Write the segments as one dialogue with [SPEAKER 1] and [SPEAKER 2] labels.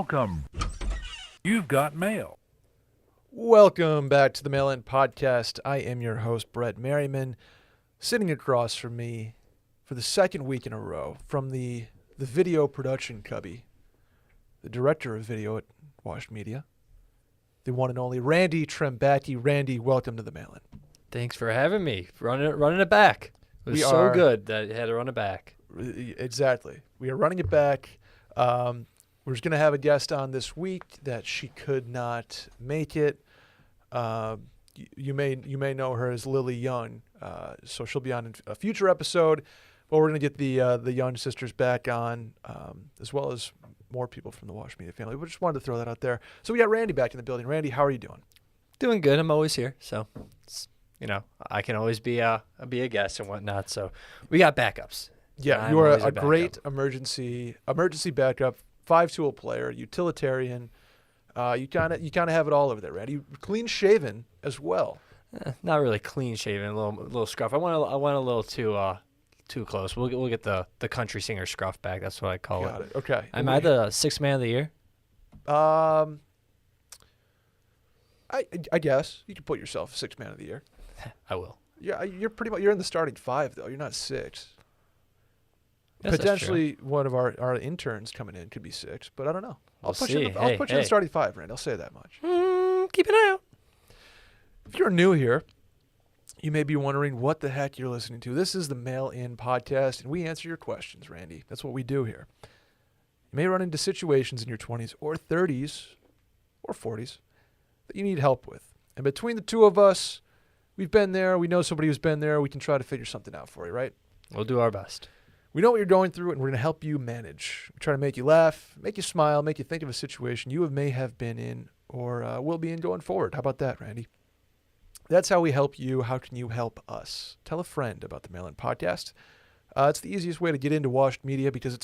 [SPEAKER 1] Welcome. You've got mail.
[SPEAKER 2] Welcome back to the Mail-In Podcast. I am your host, Brett Merriman. Sitting across from me for the second week in a row from the video production cubby, the director of video at Washed Media, the one and only Randy Trembacki. Randy, welcome to the Mail-In.
[SPEAKER 3] Thanks for having me. Running it back. It was so good that you had to run it back.
[SPEAKER 2] Exactly. We are running it back. We're just going to have a guest on this week that she could not make it. You may know her as Lily Young, so she'll be on a future episode. But we're going to get the Young sisters back on, as well as more people from the Wash Media family. We just wanted to throw that out there. So we got Randy back in the building. Randy, how are you doing?
[SPEAKER 3] Doing good. I'm always here, so I can always be a guest and whatnot. So we got backups.
[SPEAKER 2] Yeah, you are a great emergency backup, 5-tool player, utilitarian. You kind of have it all over there, Randy. Clean shaven as well.
[SPEAKER 3] Not really clean shaven, a little scruff. I went a little too close. We'll get the country singer scruff back. That's what I call
[SPEAKER 2] Got it. Okay.
[SPEAKER 3] Am I the sixth man of the year?
[SPEAKER 2] I guess you can put yourself sixth man of the year.
[SPEAKER 3] I will.
[SPEAKER 2] Yeah, you're in the starting five though. You're not six.
[SPEAKER 3] Yes,
[SPEAKER 2] potentially one of our interns coming in could be six, but I don't know. I'll put you in the starting five, Randy. I'll say that much.
[SPEAKER 3] Keep an eye out.
[SPEAKER 2] If you're new here, you may be wondering what the heck you're listening to. This is the Mail-In Podcast, and we answer your questions, Randy. That's what we do here. You may run into situations in your 20s or 30s or 40s that you need help with. And between the two of us, we've been there. We know somebody who's been there. We can try to figure something out for you, right?
[SPEAKER 3] We'll do our best.
[SPEAKER 2] We know what you're going through, and we're going to help you manage. We try to make you laugh, make you smile, make you think of a situation you may have been in or will be in going forward. How about that, Randy? That's how we help you. How can you help us? Tell a friend about the Mail-In Podcast. It's the easiest way to get into Washed Media because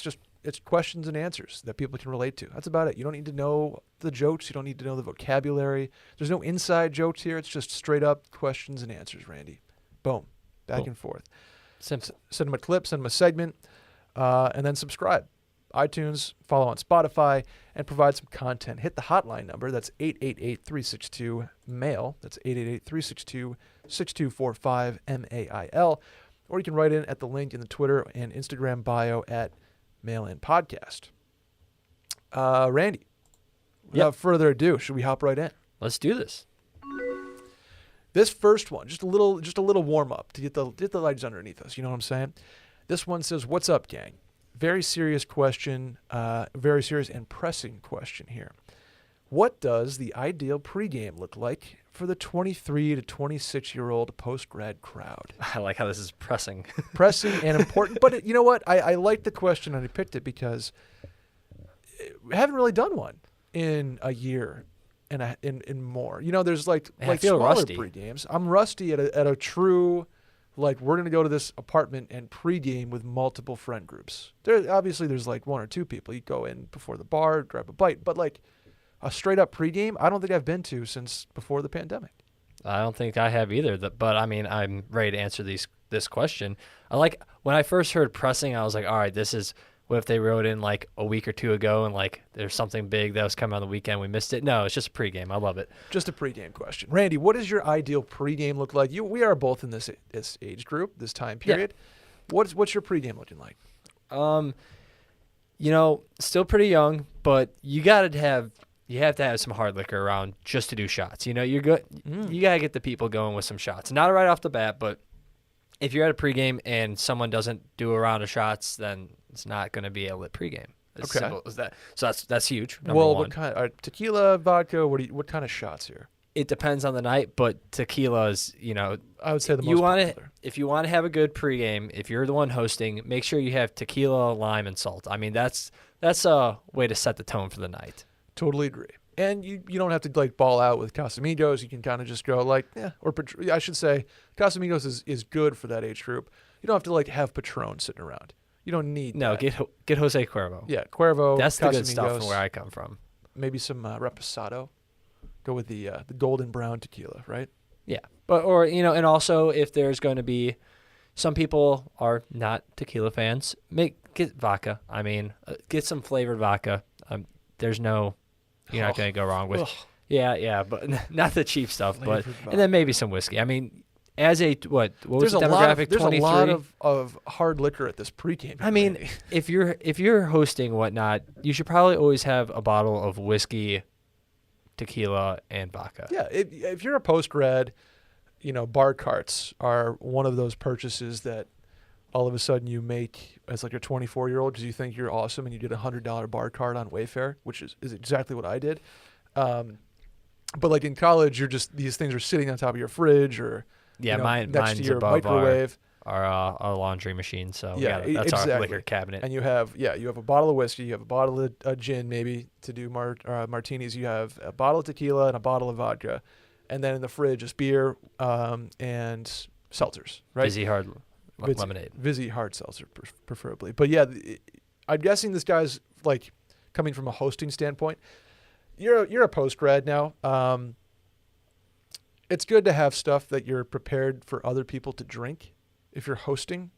[SPEAKER 2] it's questions and answers that people can relate to. That's about it. You don't need to know the jokes. You don't need to know the vocabulary. There's no inside jokes here. It's just straight up questions and answers, Randy. Boom. Back and forth. Send them a clip, send them a segment, and then subscribe. iTunes, follow on Spotify, and provide some content. Hit the hotline number. That's 888-362-MAIL. That's 888-362-6245, MAIL. Or you can write in at the link in the Twitter and Instagram bio at Mail-In Podcast. Randy, without further ado, should we hop right in?
[SPEAKER 3] Let's do this.
[SPEAKER 2] This first one, just a little warm up to get the legs underneath us. You know what I'm saying? This one says, "What's up, gang?" Very serious question, very serious and pressing question here. What does the ideal pregame look like for the 23 to 26-year-old post-grad crowd?
[SPEAKER 3] I like how this is pressing.
[SPEAKER 2] Pressing and important. But you know what? I like the question and I picked it because we haven't really done one in a year and in more. You know, there's like
[SPEAKER 3] feel
[SPEAKER 2] smaller
[SPEAKER 3] rusty.
[SPEAKER 2] pregames. I'm rusty at a true, like, we're going to go to this apartment and pregame with multiple friend groups. There's like one or two people. You go in before the bar, grab a bite. But like a straight up pregame, I don't think I've been to since before the pandemic.
[SPEAKER 3] I don't think I have either. But I mean, I'm ready to answer this question. When I first heard pressing, I was like, all right, this is. What if they wrote in like a week or two ago and like there's something big that was coming on the weekend, we missed it? No, it's just a pregame. I love it.
[SPEAKER 2] Just a pregame question. Randy, what does your ideal pregame look like? We are both in this age group, this time period. Yeah. What's your pregame looking like?
[SPEAKER 3] Still pretty young, but you have to have some hard liquor around just to do shots. You're good. You got to get the people going with some shots. Not right off the bat, but if you're at a pregame and someone doesn't do a round of shots, then it's not going to be a lit pregame. As simple as that. So that's huge. Number one.
[SPEAKER 2] What kind? Tequila, vodka? What kind of shots here?
[SPEAKER 3] It depends on the night, but tequila is,
[SPEAKER 2] I would say the most popular.
[SPEAKER 3] If you want to have a good pregame, if you're the one hosting, make sure you have tequila, lime, and salt. I mean, that's a way to set the tone for the night.
[SPEAKER 2] Totally agree. And you don't have to like ball out with Casamigos. You can kind of just go like, or I should say Casamigos is good for that age group. You don't have to like have Patron sitting around. You don't need that.
[SPEAKER 3] Get Jose Cuervo.
[SPEAKER 2] Yeah, Cuervo.
[SPEAKER 3] That's the
[SPEAKER 2] Casamigos,
[SPEAKER 3] good stuff from where I come from.
[SPEAKER 2] Maybe some Reposado. Go with the golden brown tequila, right?
[SPEAKER 3] Yeah, and also if there's going to be, some people are not tequila fans. Get vodka. I mean, get some flavored vodka. there's no, you're not going to go wrong with.
[SPEAKER 2] Ugh.
[SPEAKER 3] Yeah, but not the cheap stuff, but
[SPEAKER 2] Flavored
[SPEAKER 3] and then maybe some whiskey. I mean, as a what was the
[SPEAKER 2] There's a lot
[SPEAKER 3] demographic?
[SPEAKER 2] there's
[SPEAKER 3] 23.
[SPEAKER 2] a lot of hard liquor at this pregame.
[SPEAKER 3] I mean, if you're hosting whatnot, you should probably always have a bottle of whiskey, tequila, and vodka.
[SPEAKER 2] yeah, if you're a post-grad, bar carts are one of those purchases that all of a sudden you make as like a 24-year-old because you think you're awesome and you did a $100 bar cart on Wayfair, which is exactly what I did. But like in college, these things are sitting on top of your fridge or
[SPEAKER 3] Yeah,
[SPEAKER 2] next
[SPEAKER 3] mine's
[SPEAKER 2] to your
[SPEAKER 3] above
[SPEAKER 2] microwave.
[SPEAKER 3] Our laundry machine. So
[SPEAKER 2] Yeah,
[SPEAKER 3] that's
[SPEAKER 2] exactly.
[SPEAKER 3] our liquor cabinet.
[SPEAKER 2] And you have a bottle of whiskey, you have a bottle of gin maybe to do martinis, you have a bottle of tequila and a bottle of vodka, and then in the fridge is beer and seltzers, right?
[SPEAKER 3] Fizzy hard lemonade.
[SPEAKER 2] Vizzy hard seltzer preferably. But yeah, I'm guessing this guy's like coming from a hosting standpoint. You're a post grad now. It's good to have stuff that you're prepared for other people to drink. If you're hosting,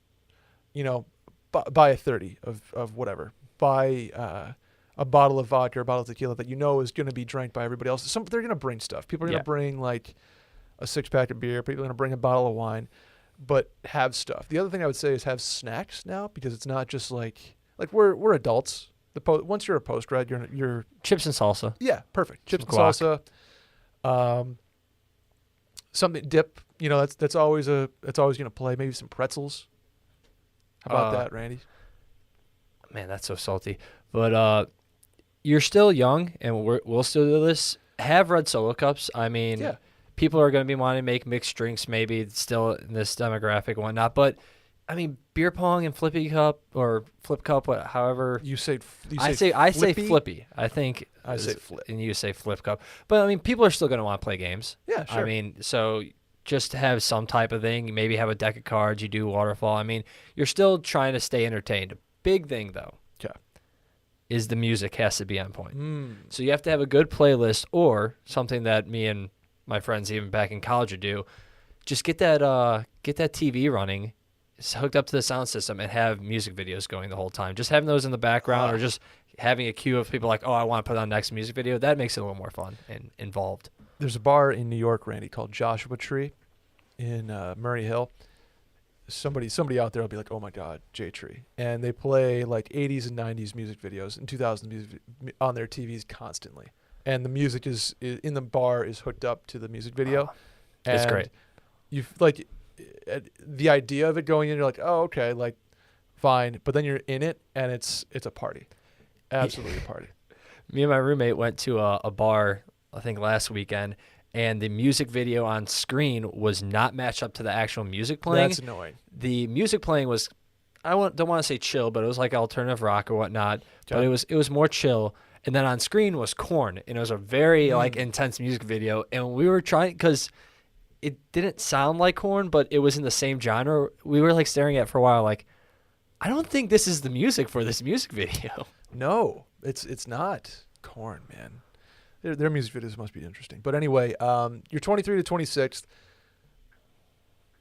[SPEAKER 2] buy a 30 of whatever. Buy a bottle of vodka or a bottle of tequila that is going to be drank by everybody else. They're going to bring stuff. People are going to bring like a 6-pack of beer. People are going to bring a bottle of wine, but have stuff. The other thing I would say is have snacks now, because it's not just like we're adults. Once you're a post grad, you're
[SPEAKER 3] Chips and salsa.
[SPEAKER 2] yeah, perfect. Chips and
[SPEAKER 3] guac.
[SPEAKER 2] salsa. Something dip. That's always going to play. Maybe some pretzels. How about that, Randy?
[SPEAKER 3] Man, that's so salty. But you're still young, and we'll still do this. Have red Solo cups. I mean,
[SPEAKER 2] Yeah.
[SPEAKER 3] people are going to be wanting to make mixed drinks, maybe still in this demographic and whatnot. But I mean, beer pong and flippy cup or flip cup, however.
[SPEAKER 2] You say
[SPEAKER 3] I say
[SPEAKER 2] flippy?
[SPEAKER 3] flippy. I think
[SPEAKER 2] I say flip.
[SPEAKER 3] and you say flip cup. But I mean, people are still going to want to play games.
[SPEAKER 2] Yeah, sure.
[SPEAKER 3] I mean, so just to have some type of thing, maybe have a deck of cards. You do waterfall. I mean, you're still trying to stay entertained. Big thing though.
[SPEAKER 2] Okay.
[SPEAKER 3] Is the music has to be on point. So you have to have a good playlist or something that me and my friends even back in college would do. Just get that TV running. It's hooked up to the sound system and have music videos going the whole time. Just having those in the background or just having a queue of people like, oh, I want to put on next music video. That makes it a little more fun and involved.
[SPEAKER 2] There's a bar in New York, Randy, called Joshua Tree in Murray Hill. Somebody out there will be like, oh my God, J Tree. And they play like 80s and 90s music videos and 2000s music on their TVs constantly. And the music is in the bar is hooked up to the music video.
[SPEAKER 3] It's
[SPEAKER 2] And
[SPEAKER 3] great.
[SPEAKER 2] You've like the idea of it going in, you're like, oh, okay, like fine. But then you're in it and it's a party. Absolutely a party.
[SPEAKER 3] Me and my roommate went to a bar, I think last weekend, and the music video on screen was not matched up to the actual music playing.
[SPEAKER 2] That's annoying.
[SPEAKER 3] The music playing was, don't want to say chill, but it was like alternative rock or whatnot.
[SPEAKER 2] Okay.
[SPEAKER 3] But it was more chill. And then on screen was Korn, and it was a very like intense music video. And we were trying, because it didn't sound like Korn, but it was in the same genre. We were like staring at it for a while, like, I don't think this is the music for this music video.
[SPEAKER 2] No, it's not Korn, man. Their music videos must be interesting. But anyway, you're 23 to 26th.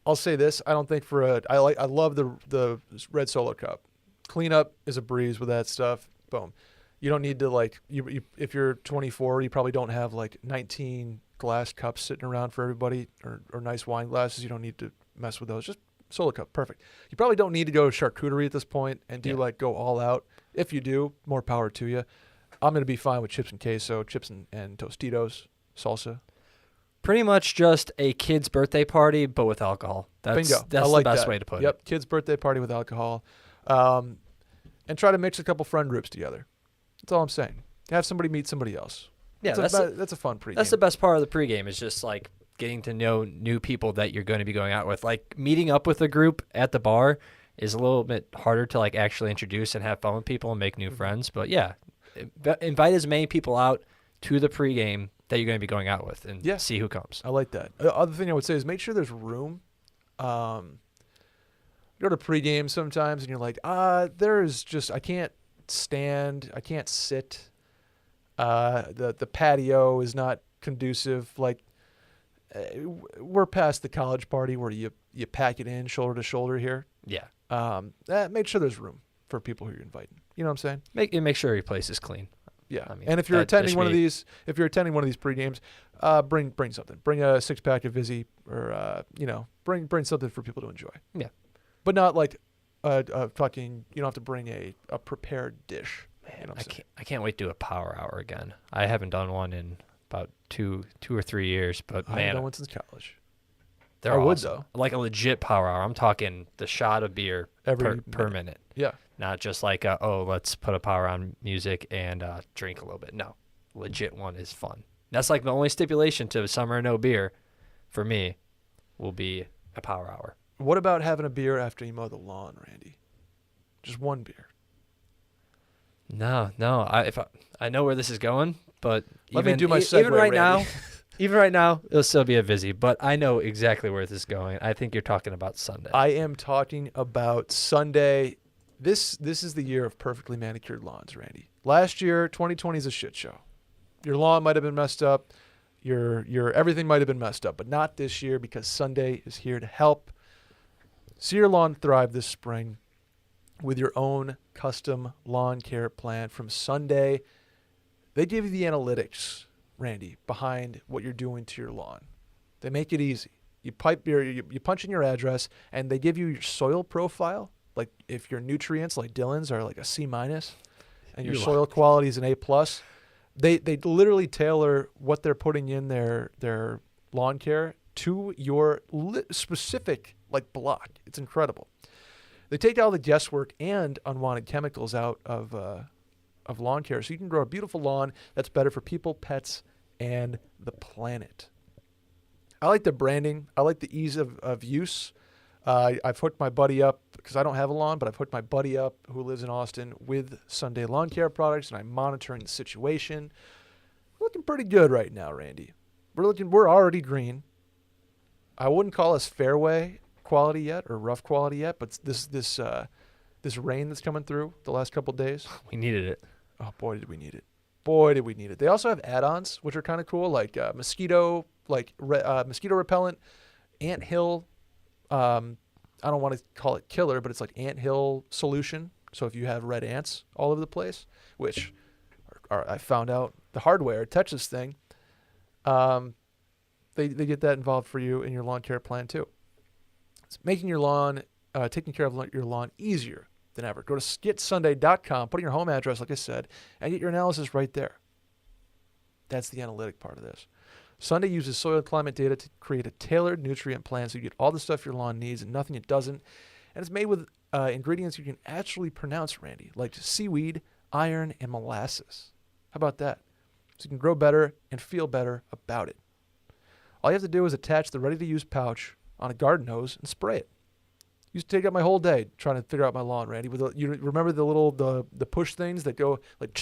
[SPEAKER 2] I'll say this: I don't think I love the red Solo cup. Cleanup is a breeze with that stuff. Boom. You don't need to like you if you're 24, you probably don't have like 19 glass cups sitting around for everybody or nice wine glasses. You don't need to mess with those. Just Solo cup, perfect. You probably don't need to go charcuterie at this point and like go all out. If you do, more power to you. I'm going to be fine with chips and queso, chips and Tostitos, salsa.
[SPEAKER 3] Pretty much just a kid's birthday party, but with alcohol.
[SPEAKER 2] Bingo.
[SPEAKER 3] That's
[SPEAKER 2] like
[SPEAKER 3] the best
[SPEAKER 2] that.
[SPEAKER 3] way to put it.
[SPEAKER 2] Yep, kid's birthday party with alcohol. And try to mix a couple friend groups together. That's all I'm saying. Have somebody meet somebody else.
[SPEAKER 3] Yeah,
[SPEAKER 2] that's a fun pregame.
[SPEAKER 3] That's the best part of the pregame is just like getting to know new people that you're going to be going out with. Like meeting up with a group at the bar is a little bit harder to like actually introduce and have fun with people and make new friends. But yeah, invite as many people out to the pregame that you're going to be going out with and see who comes.
[SPEAKER 2] I like that. The other thing I would say is make sure there's room. You go to pregame sometimes and you're like, there's just, I can't stand, I can't sit. The patio is not conducive. Like we're past the college party where you pack it in shoulder to shoulder here.
[SPEAKER 3] Yeah.
[SPEAKER 2] Make sure there's room for people who you're inviting. You know what I'm saying?
[SPEAKER 3] Make sure your place is clean.
[SPEAKER 2] Yeah,
[SPEAKER 3] I mean,
[SPEAKER 2] and if you're
[SPEAKER 3] that
[SPEAKER 2] attending
[SPEAKER 3] should
[SPEAKER 2] one of
[SPEAKER 3] be-
[SPEAKER 2] these, pre-games, bring something. Bring a 6-pack of Vizzy, or bring something for people to enjoy.
[SPEAKER 3] Yeah.
[SPEAKER 2] But not like fucking. You don't have to bring a prepared dish.
[SPEAKER 3] Man,
[SPEAKER 2] You know what I'm saying?
[SPEAKER 3] I can't wait to do a power hour again. I haven't done one in about two or 3 years, but
[SPEAKER 2] I haven't
[SPEAKER 3] man,
[SPEAKER 2] done one since college.
[SPEAKER 3] they're
[SPEAKER 2] I would,
[SPEAKER 3] awesome. Like a legit power hour. I'm talking the shot of beer
[SPEAKER 2] Every
[SPEAKER 3] per minute.
[SPEAKER 2] Yeah.
[SPEAKER 3] Not just like, let's put a power on music and drink a little bit. No, legit one is fun. That's like the only stipulation to summer no beer for me will be a power hour.
[SPEAKER 2] What about having a beer after you mow the lawn, Randy? Just one beer.
[SPEAKER 3] No. I know where this is going, but
[SPEAKER 2] Let me do my
[SPEAKER 3] even
[SPEAKER 2] segue,
[SPEAKER 3] right
[SPEAKER 2] Randy.
[SPEAKER 3] now, even right now, it'll still be a Vizzy. But I know exactly where this is going. I think you're talking about Sunday.
[SPEAKER 2] I am talking about Sunday. This is the year of perfectly manicured lawns, Randy. Last year, 2020 is a shit show. Your lawn might have been messed up. Your everything might have been messed up, but not this year, because Sunday is here to help. See your lawn thrive this spring with your own custom lawn care plan from Sunday. They give you the analytics, Randy, behind what you're doing to your lawn. They make it easy. You punch in your address, and they give you your soil profile. Like if your nutrients, like Dylan's, are like a C-, and your soil quality is an A+, they literally tailor what they're putting in their lawn care to your specific like block. It's incredible. They take all the guesswork and unwanted chemicals out of lawn care, so you can grow a beautiful lawn that's better for people, pets, and the planet. I like the branding. I like the ease of use. I've hooked my buddy up, because I don't have a lawn, but I've hooked my buddy up who lives in Austin with Sunday Lawn Care products, and I'm monitoring the situation. We're looking pretty good right now, Randy. We're already green. I wouldn't call us fairway quality yet or rough quality yet, but this rain that's coming through the last couple of days.
[SPEAKER 3] We needed it.
[SPEAKER 2] Oh, boy, did we need it. Boy, did we need it. They also have add-ons, which are kind of cool, like mosquito repellent, anthill. I don't want to call it killer, but it's like anthill solution. So if you have red ants all over the place, which I found out the hard way, touch this thing, they get that involved for you in your lawn care plan too. It's making your lawn, taking care of your lawn easier than ever. Go to getsunday.com, put in your home address, like I said, and get your analysis right there. That's the analytic part of this. Sunday uses soil climate data to create a tailored nutrient plan so you get all the stuff your lawn needs and nothing it doesn't. And it's made with ingredients you can actually pronounce, Randy, like seaweed, iron, and molasses. How about that? So you can grow better and feel better about it. All you have to do is attach the ready-to-use pouch on a garden hose and spray it. Used to take up my whole day trying to figure out my lawn, Randy. You remember the little the push things that go like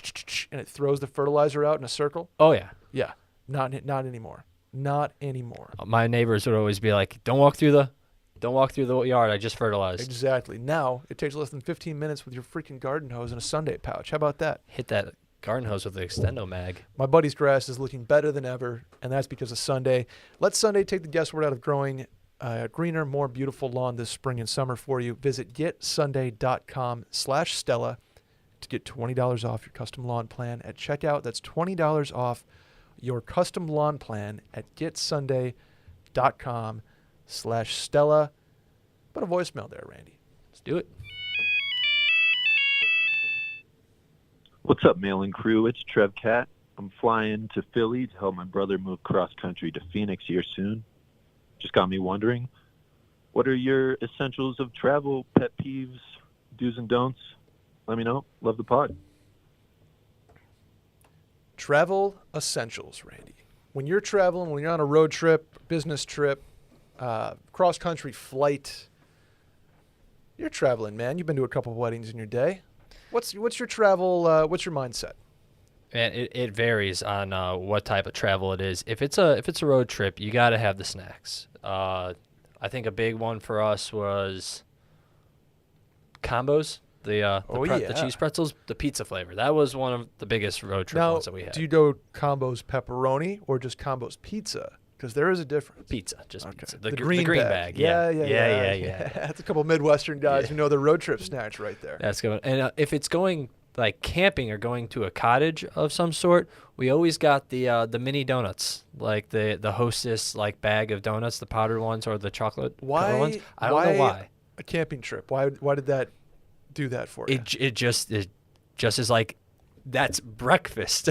[SPEAKER 2] and it throws the fertilizer out in a circle?
[SPEAKER 3] Oh yeah.
[SPEAKER 2] Yeah. Not anymore. Not anymore.
[SPEAKER 3] My neighbors would always be like, "Don't walk through the yard. I just fertilized."
[SPEAKER 2] Exactly. Now it takes less than 15 minutes with your freaking garden hose and a Sunday pouch. How about that?
[SPEAKER 3] Hit that garden hose with the Extendo mag.
[SPEAKER 2] My buddy's grass is looking better than ever, and that's because of Sunday. Let Sunday take the guesswork out of growing a greener, more beautiful lawn this spring and summer for you. Visit getsunday.com/Stella to get $20 off your custom lawn plan at checkout. That's $20 off your custom lawn plan at getsunday.com/Stella. Put a voicemail there, Randy.
[SPEAKER 3] Let's do it.
[SPEAKER 4] What's up, mailing crew? It's Trev Cat. I'm flying to Philly to help my brother move cross-country to Phoenix here soon. Just got me wondering, what are your essentials of travel, pet peeves, do's and don'ts? Let me know. Love the pod.
[SPEAKER 2] Travel essentials, Randy. When you're traveling, when you're on a road trip, business trip, cross-country flight, you're traveling, man. You've been to a couple of weddings in your day. What's your travel? What's your mindset?
[SPEAKER 3] And it varies on what type of travel it is. If it's a road trip, you got to have the snacks. I think a big one for us was combos. The cheese pretzels, the pizza flavor. That was one of the biggest road trip ones that we had.
[SPEAKER 2] Do you go combos pepperoni or just combos pizza? Because there is a difference.
[SPEAKER 3] Pizza, just
[SPEAKER 2] Okay.
[SPEAKER 3] pizza.
[SPEAKER 2] The
[SPEAKER 3] green bag. Yeah.
[SPEAKER 2] That's a couple Midwestern guys who know their road trip snacks right there.
[SPEAKER 3] That's good. And if it's going like camping or going to a cottage of some sort, we always got the mini donuts, like the Hostess like bag of donuts, the powdered ones or the chocolate covered ones. I don't know why.
[SPEAKER 2] A camping trip? Why did that do that for you?
[SPEAKER 3] It just is like that's breakfast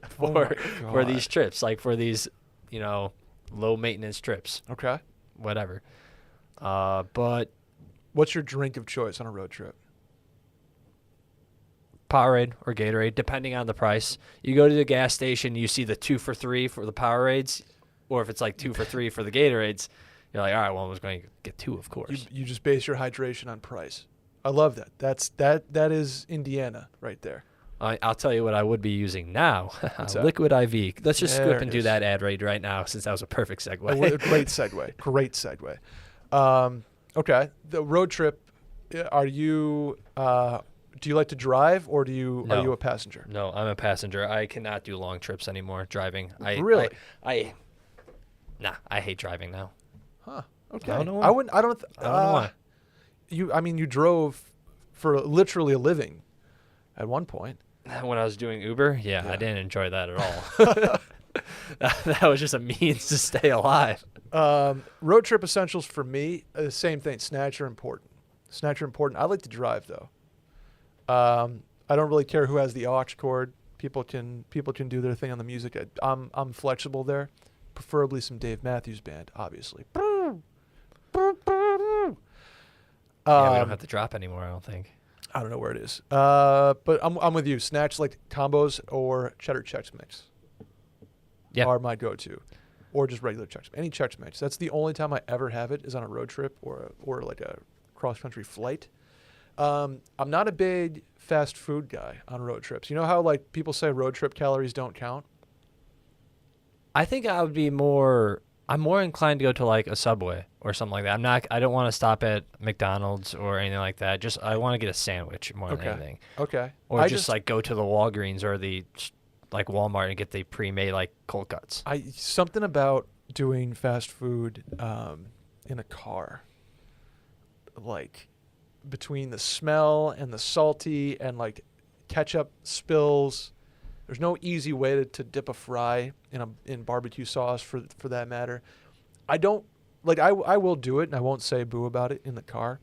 [SPEAKER 3] for these trips, like for these low maintenance trips,
[SPEAKER 2] Okay.
[SPEAKER 3] whatever. But
[SPEAKER 2] What's your drink of choice on a road trip?
[SPEAKER 3] Powerade or Gatorade, depending on the price. You go to the gas station, you see the 2 for $3 for the Powerades, or if it's like 2 for $3 for the Gatorades, you're like, all right, well, I was going to get 2, of course.
[SPEAKER 2] You just base your hydration on price. I love that. That is Indiana right there.
[SPEAKER 3] I'll tell you what I would be using now.
[SPEAKER 2] What's that?
[SPEAKER 3] Liquid IV. Let's just
[SPEAKER 2] There
[SPEAKER 3] skip
[SPEAKER 2] it
[SPEAKER 3] and do
[SPEAKER 2] is.
[SPEAKER 3] that ad read right now, since that was a perfect segue.
[SPEAKER 2] Great segue. Great segue. Okay. The road trip. Are you? Do you like to drive, or are you a passenger?
[SPEAKER 3] No, I'm a passenger. I cannot do long trips anymore driving.
[SPEAKER 2] Really?
[SPEAKER 3] I hate driving now.
[SPEAKER 2] Huh. Okay.
[SPEAKER 3] I don't know why.
[SPEAKER 2] I wouldn't. I don't.
[SPEAKER 3] I don't know why.
[SPEAKER 2] You drove for literally a living at one point.
[SPEAKER 3] When I was doing Uber,
[SPEAKER 2] Yeah.
[SPEAKER 3] I didn't enjoy that at all. that was just a means to stay alive.
[SPEAKER 2] Road trip essentials for me, the same thing. Snatch are important. I like to drive though. I don't really care who has the aux cord. People can do their thing on the music. I'm flexible there. Preferably some Dave Matthews Band, obviously.
[SPEAKER 3] Yeah, we don't have to drop anymore, I don't think.
[SPEAKER 2] I don't know where it is. But I'm with you. Snatch like combos or cheddar Chex Mix.
[SPEAKER 3] Yeah.
[SPEAKER 2] Are my go-to, or just regular Chex. Any Chex Mix. That's the only time I ever have it is on a road trip or like a cross-country flight. I'm not a big fast food guy on road trips. You know how like people say road trip calories don't count?
[SPEAKER 3] I think I'm more inclined to go to like a Subway or something like that. I don't want to stop at McDonald's or anything like that. Just I want to get a sandwich more than anything.
[SPEAKER 2] Okay.
[SPEAKER 3] Or just like go to the Walgreens or the like Walmart and get the pre-made like cold cuts.
[SPEAKER 2] Something about doing fast food in a car, like between the smell and the salty and like ketchup spills. There's no easy way to dip a fry in barbecue sauce for that matter. I don't like. I will do it and I won't say boo about it in the car.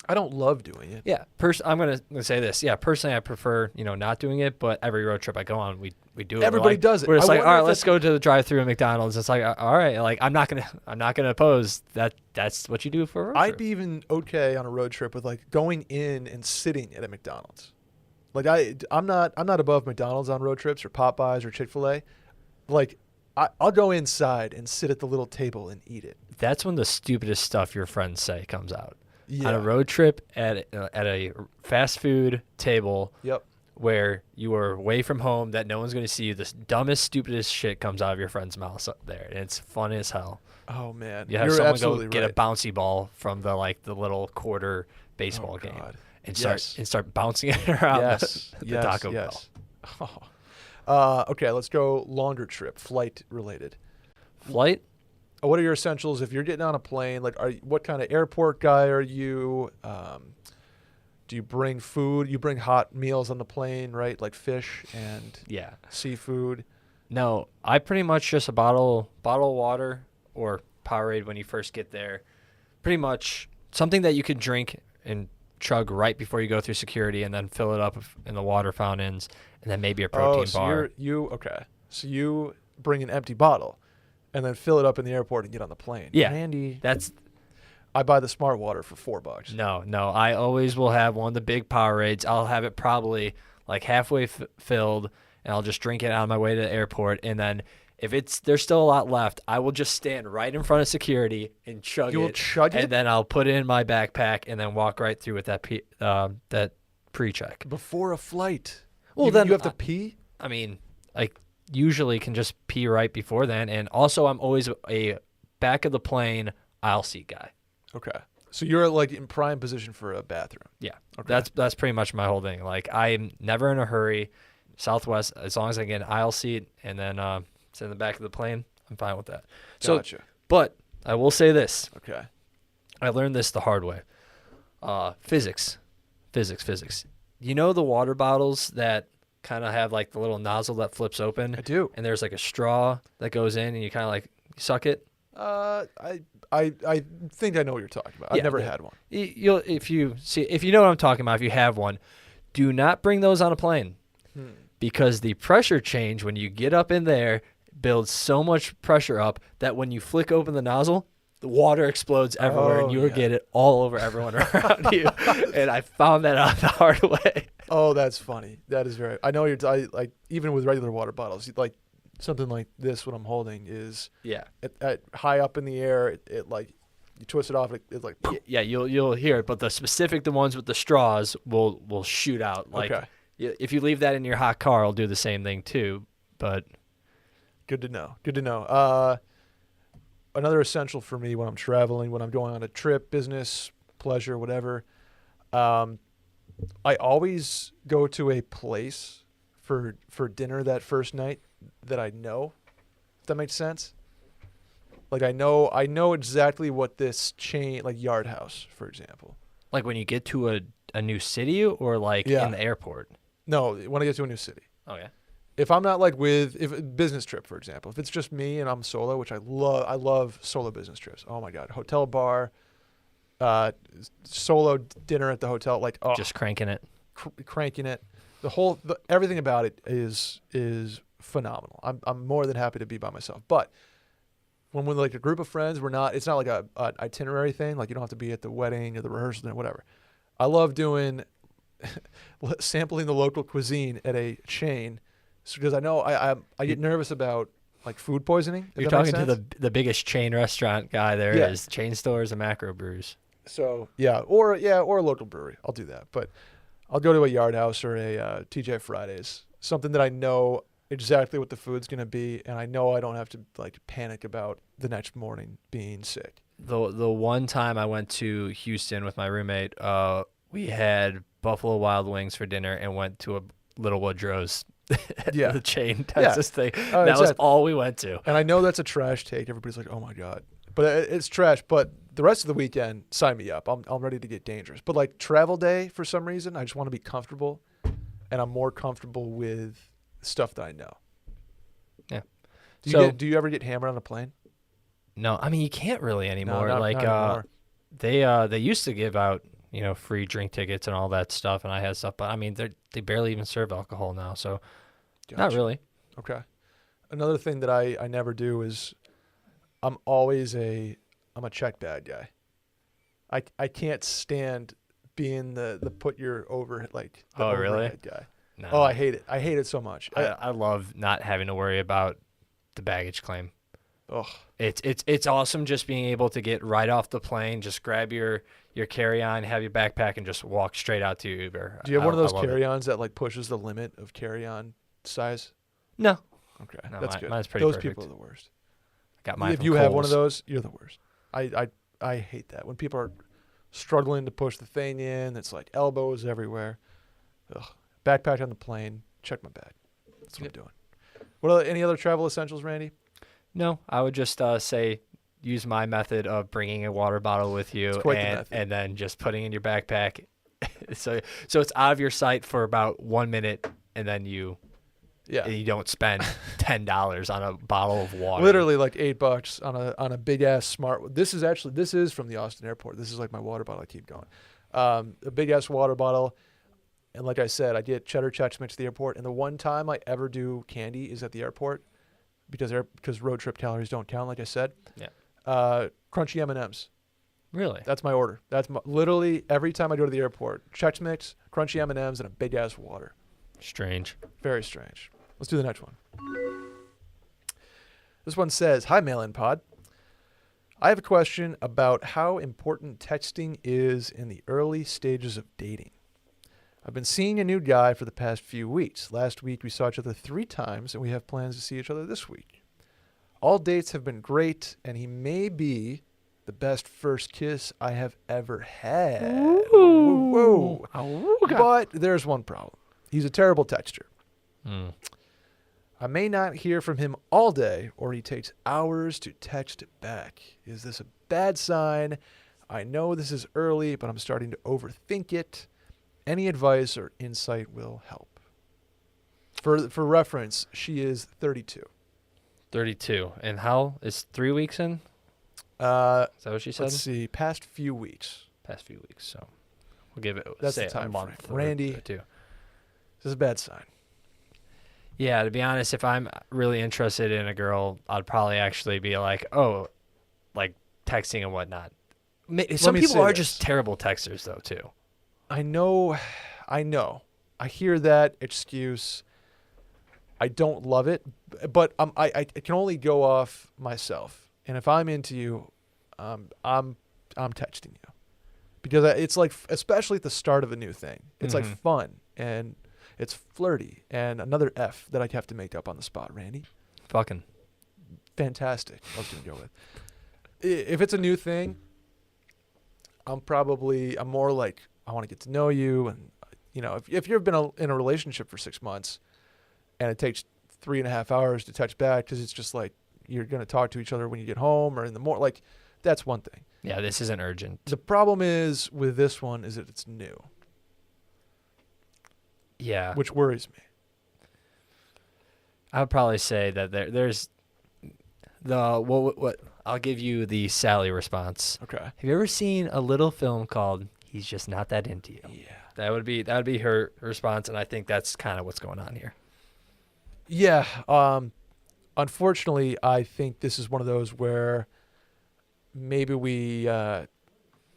[SPEAKER 2] I don't love doing it.
[SPEAKER 3] Yeah, I'm gonna say this. Yeah, personally, I prefer not doing it. But every road trip I go on, we do it.
[SPEAKER 2] Everybody does it.
[SPEAKER 3] We're just
[SPEAKER 2] I
[SPEAKER 3] like, all
[SPEAKER 2] wonder
[SPEAKER 3] right,
[SPEAKER 2] if
[SPEAKER 3] let's go to the drive-through at McDonald's. It's like, all right, like I'm not gonna oppose that. That's what you do for a road trip.
[SPEAKER 2] I'd be even okay on a road trip with like going in and sitting at a McDonald's. Like I'm not above McDonald's on road trips or Popeyes or Chick-fil-A. Like I'll go inside and sit at the little table and eat it.
[SPEAKER 3] That's when the stupidest stuff your friends say comes out.
[SPEAKER 2] Yeah.
[SPEAKER 3] On a road trip at a fast food table.
[SPEAKER 2] Yep.
[SPEAKER 3] Where you are away from home, that no one's going to see you, the dumbest, stupidest shit comes out of your friend's mouth up there, and it's fun as hell.
[SPEAKER 2] Oh man,
[SPEAKER 3] You have
[SPEAKER 2] you're
[SPEAKER 3] someone
[SPEAKER 2] absolutely
[SPEAKER 3] go get
[SPEAKER 2] right.
[SPEAKER 3] a bouncy ball from the little quarter baseball game
[SPEAKER 2] God.
[SPEAKER 3] and
[SPEAKER 2] Yes.
[SPEAKER 3] start bouncing it around
[SPEAKER 2] Yes.
[SPEAKER 3] the
[SPEAKER 2] yes.
[SPEAKER 3] Taco
[SPEAKER 2] yes.
[SPEAKER 3] Bell.
[SPEAKER 2] Okay, let's go longer trip, flight related.
[SPEAKER 3] Flight?
[SPEAKER 2] What are your essentials if you're getting on a plane? Like, what kind of airport guy are you? Do you bring food? You bring hot meals on the plane, right? Like fish and
[SPEAKER 3] Yeah.
[SPEAKER 2] seafood.
[SPEAKER 3] No, I pretty much just a bottle of water or Powerade when you first get there. Pretty much something that you can drink and chug right before you go through security, and then fill it up in the water fountains, and then maybe a protein
[SPEAKER 2] so
[SPEAKER 3] bar.
[SPEAKER 2] Okay. So you bring an empty bottle, and then fill it up in the airport and get on the plane.
[SPEAKER 3] Yeah,
[SPEAKER 2] Randy,
[SPEAKER 3] that's
[SPEAKER 2] I buy the smart water for $4.
[SPEAKER 3] no. I always will have one of the big Powerades. I'll have it probably like halfway filled, and I'll just drink it on my way to the airport. And then if there's still a lot left, I will just stand right in front of security and chug it.
[SPEAKER 2] You will chug it?
[SPEAKER 3] And then I'll put it in my backpack and then walk right through with that that pre-check.
[SPEAKER 2] Before a flight.
[SPEAKER 3] Well,
[SPEAKER 2] you,
[SPEAKER 3] then
[SPEAKER 2] you have to pee?
[SPEAKER 3] I mean, I usually can just pee right before then. And also, I'm always a back of the plane aisle seat guy.
[SPEAKER 2] Okay. So you're like in prime position for a bathroom.
[SPEAKER 3] Yeah,
[SPEAKER 2] Okay.
[SPEAKER 3] that's pretty much my whole thing. Like I'm never in a hurry. Southwest, as long as I get an aisle seat and then sit in the back of the plane, I'm fine with that.
[SPEAKER 2] Gotcha.
[SPEAKER 3] But I will say this:
[SPEAKER 2] Okay.
[SPEAKER 3] I learned this the hard way. Physics. You know the water bottles that kind of have like the little nozzle that flips open?
[SPEAKER 2] I do.
[SPEAKER 3] And there's like a straw that goes in and you kind of like suck it?
[SPEAKER 2] I think I know what you're talking about. I've
[SPEAKER 3] Yeah,
[SPEAKER 2] never
[SPEAKER 3] yeah.
[SPEAKER 2] had one.
[SPEAKER 3] If you know what I'm talking about, if you have one, do not bring those on a plane because the pressure change when you get up in there builds so much pressure up that when you flick open the nozzle, the water explodes everywhere and you will get it all over everyone around you. And I found that out the hard way.
[SPEAKER 2] Oh, that's funny. That is very. I know like even with regular water bottles, like something like this, what I'm holding is
[SPEAKER 3] Yeah.
[SPEAKER 2] at high up in the air. It like you twist it off. It's like
[SPEAKER 3] Yeah, you'll hear it, but the ones with the straws will shoot out. Like
[SPEAKER 2] okay.
[SPEAKER 3] if you leave that in your hot car, it'll do the same thing too. But
[SPEAKER 2] Good to know. Good to know. Another essential for me when I'm traveling, when I'm going on a trip, business, pleasure, whatever. I always go to a place for dinner that first night that I know. If that makes sense. Like I know exactly what this chain, like Yard House, for example.
[SPEAKER 3] like when you get to a new city or like
[SPEAKER 2] Yeah.
[SPEAKER 3] in the airport.
[SPEAKER 2] No, when I get to a new city.
[SPEAKER 3] Oh yeah.
[SPEAKER 2] If I'm not like if business trip, for example, if it's just me and I'm solo, which I love solo business trips. Oh my God. Hotel bar, solo dinner at the hotel, like, oh,
[SPEAKER 3] Just cranking it.
[SPEAKER 2] cranking it. Everything about it is phenomenal. I'm more than happy to be by myself. But when we're like a group of friends, it's not like a itinerary thing. Like you don't have to be at the wedding or the rehearsal or whatever. I love doing sampling the local cuisine at a chain because I know I get nervous about like food poisoning. if
[SPEAKER 3] You're
[SPEAKER 2] that makes
[SPEAKER 3] talking to
[SPEAKER 2] sense.
[SPEAKER 3] the biggest chain restaurant guy there is.
[SPEAKER 2] Yeah.
[SPEAKER 3] Chain stores and macro brews.
[SPEAKER 2] So or a local brewery. I'll do that. But I'll go to a Yard House or a TJ Fridays, something that I know exactly what the food's gonna be, and I know I don't have to like panic about the next morning being sick.
[SPEAKER 3] The one time I went to Houston with my roommate, we had Buffalo Wild Wings for dinner and went to a Little Woodrow's.
[SPEAKER 2] Yeah.
[SPEAKER 3] The chain Texas thing.
[SPEAKER 2] Oh,
[SPEAKER 3] That was
[SPEAKER 2] exactly.
[SPEAKER 3] all we went to.
[SPEAKER 2] And I know that's a trash take. Everybody's like, "Oh my God," but it's trash. But the rest of the weekend, sign me up. I'm ready to get dangerous. But like travel day, for some reason, I just want to be comfortable, and I'm more comfortable with stuff that I know.
[SPEAKER 3] Yeah.
[SPEAKER 2] Do you ever get hammered on a plane?
[SPEAKER 3] No, I mean you can't really anymore.
[SPEAKER 2] not anymore.
[SPEAKER 3] They used to give out free drink tickets and all that stuff, and I had stuff, but I mean they barely even serve alcohol now, so not
[SPEAKER 2] Gotcha.
[SPEAKER 3] really.
[SPEAKER 2] Okay. Another thing that I never do is I'm a check bag guy. I can't stand being the put your over like the
[SPEAKER 3] Oh, really?
[SPEAKER 2] overhead guy.
[SPEAKER 3] No.
[SPEAKER 2] Oh, I hate it. I hate it so much.
[SPEAKER 3] I love not having to worry about the baggage claim.
[SPEAKER 2] Ugh.
[SPEAKER 3] It's awesome just being able to get right off the plane, just grab your carry-on, have your backpack, and just walk straight out to your Uber.
[SPEAKER 2] Do you have one of those
[SPEAKER 3] I love it.
[SPEAKER 2] carry-ons that like pushes the limit of carry-on size?
[SPEAKER 3] No,
[SPEAKER 2] Okay,
[SPEAKER 3] No,
[SPEAKER 2] that's good.
[SPEAKER 3] mine's pretty
[SPEAKER 2] Those
[SPEAKER 3] perfect.
[SPEAKER 2] people are the worst.
[SPEAKER 3] got mine.
[SPEAKER 2] If
[SPEAKER 3] from
[SPEAKER 2] you have one of
[SPEAKER 3] Kohl's.
[SPEAKER 2] those, you're the worst. I hate that when people are struggling to push the thing in. It's like elbows everywhere. Ugh. Backpack on the plane. Check my bag. That's what I'm doing. Any other travel essentials, Randy?
[SPEAKER 3] No, I would just say use my method of bringing a water bottle with you
[SPEAKER 2] It's quite the method.
[SPEAKER 3] and then just putting in your backpack. so it's out of your sight for about 1 minute, and then you don't spend $10 on a bottle of water.
[SPEAKER 2] Literally like $8 on a big ass smart. This is from the Austin airport. This is like my water bottle. I keep going. A big ass water bottle. And like I said, I get cheddar Chex Mix at the airport. And the one time I ever do candy is at the airport because road trip calories don't count. Like I said.
[SPEAKER 3] Yeah.
[SPEAKER 2] Crunchy M&Ms.
[SPEAKER 3] Really?
[SPEAKER 2] That's my order. That's literally every time I go to the airport. Chex Mix, crunchy M&Ms, and a big ass water.
[SPEAKER 3] Strange.
[SPEAKER 2] Very strange. Let's do the next one. This one says, "Hi, Mail-In Pod. I have a question about how important texting is in the early stages of dating. I've been seeing a new guy for the past few weeks. Last week, we saw each other 3 times, and we have plans to see each other this week. All dates have been great, and he may be the best first kiss I have ever had. Whoa. But there's one problem. He's a terrible texter. I may not hear from him all day, or he takes hours to text back. Is this a bad sign? I know this is early, but I'm starting to overthink it. Any advice or insight will help. For reference, she is 32.
[SPEAKER 3] 32. And how is 3 weeks in?
[SPEAKER 2] Uh,
[SPEAKER 3] Is that what she said?
[SPEAKER 2] let's see, past few weeks.
[SPEAKER 3] Past few weeks. So we'll give it
[SPEAKER 2] That's
[SPEAKER 3] say
[SPEAKER 2] the time
[SPEAKER 3] a month
[SPEAKER 2] frame.
[SPEAKER 3] or
[SPEAKER 2] Randy.
[SPEAKER 3] 2.
[SPEAKER 2] This is a bad sign.
[SPEAKER 3] Yeah, to be honest, if I'm really interested in a girl, I'd probably actually be like, oh, like texting and whatnot. Some
[SPEAKER 2] me
[SPEAKER 3] people
[SPEAKER 2] say
[SPEAKER 3] are
[SPEAKER 2] this.
[SPEAKER 3] just terrible texters, though, too.
[SPEAKER 2] I know. I hear that excuse. I don't love it, but I can only go off myself. And if I'm into you, I'm texting you because it's like, especially at the start of a new thing, it's like fun and it's flirty. And another F that I have to make up on the spot, Randy.
[SPEAKER 3] Fucking.
[SPEAKER 2] Fantastic. I was gonna go with. If it's a new thing, I'm more like, I want to get to know you. And, if you've been in a relationship for 6 months and it takes 3.5 hours to text back because it's just like you're going to talk to each other when you get home or in the morning, like, that's one thing.
[SPEAKER 3] Yeah, this isn't urgent.
[SPEAKER 2] The problem is with this one is that it's new,
[SPEAKER 3] Yeah.
[SPEAKER 2] which worries me.
[SPEAKER 3] I would probably say that there's the what I'll give you the Sally response.
[SPEAKER 2] Okay.
[SPEAKER 3] Have you ever seen a little film called He's Just Not That Into You?
[SPEAKER 2] Yeah.
[SPEAKER 3] That would be her response, and I think that's kind of what's going on here.
[SPEAKER 2] Yeah. Unfortunately, I think this is one of those where maybe we, the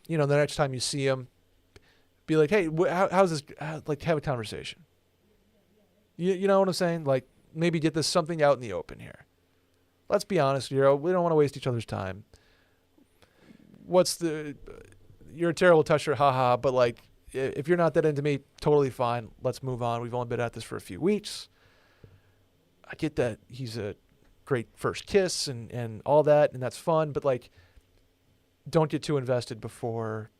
[SPEAKER 2] next time you see him, be like, hey, how's this? Like, have a conversation. You know what I'm saying? Like, maybe get this something out in the open here. Let's be honest here. We don't want to waste each other's time. You're a terrible toucher, haha, but like, if you're not that into me, totally fine. Let's move on. We've only been at this for a few weeks. I get that he's a great first kiss and all that, and that's fun, but like, don't get too invested before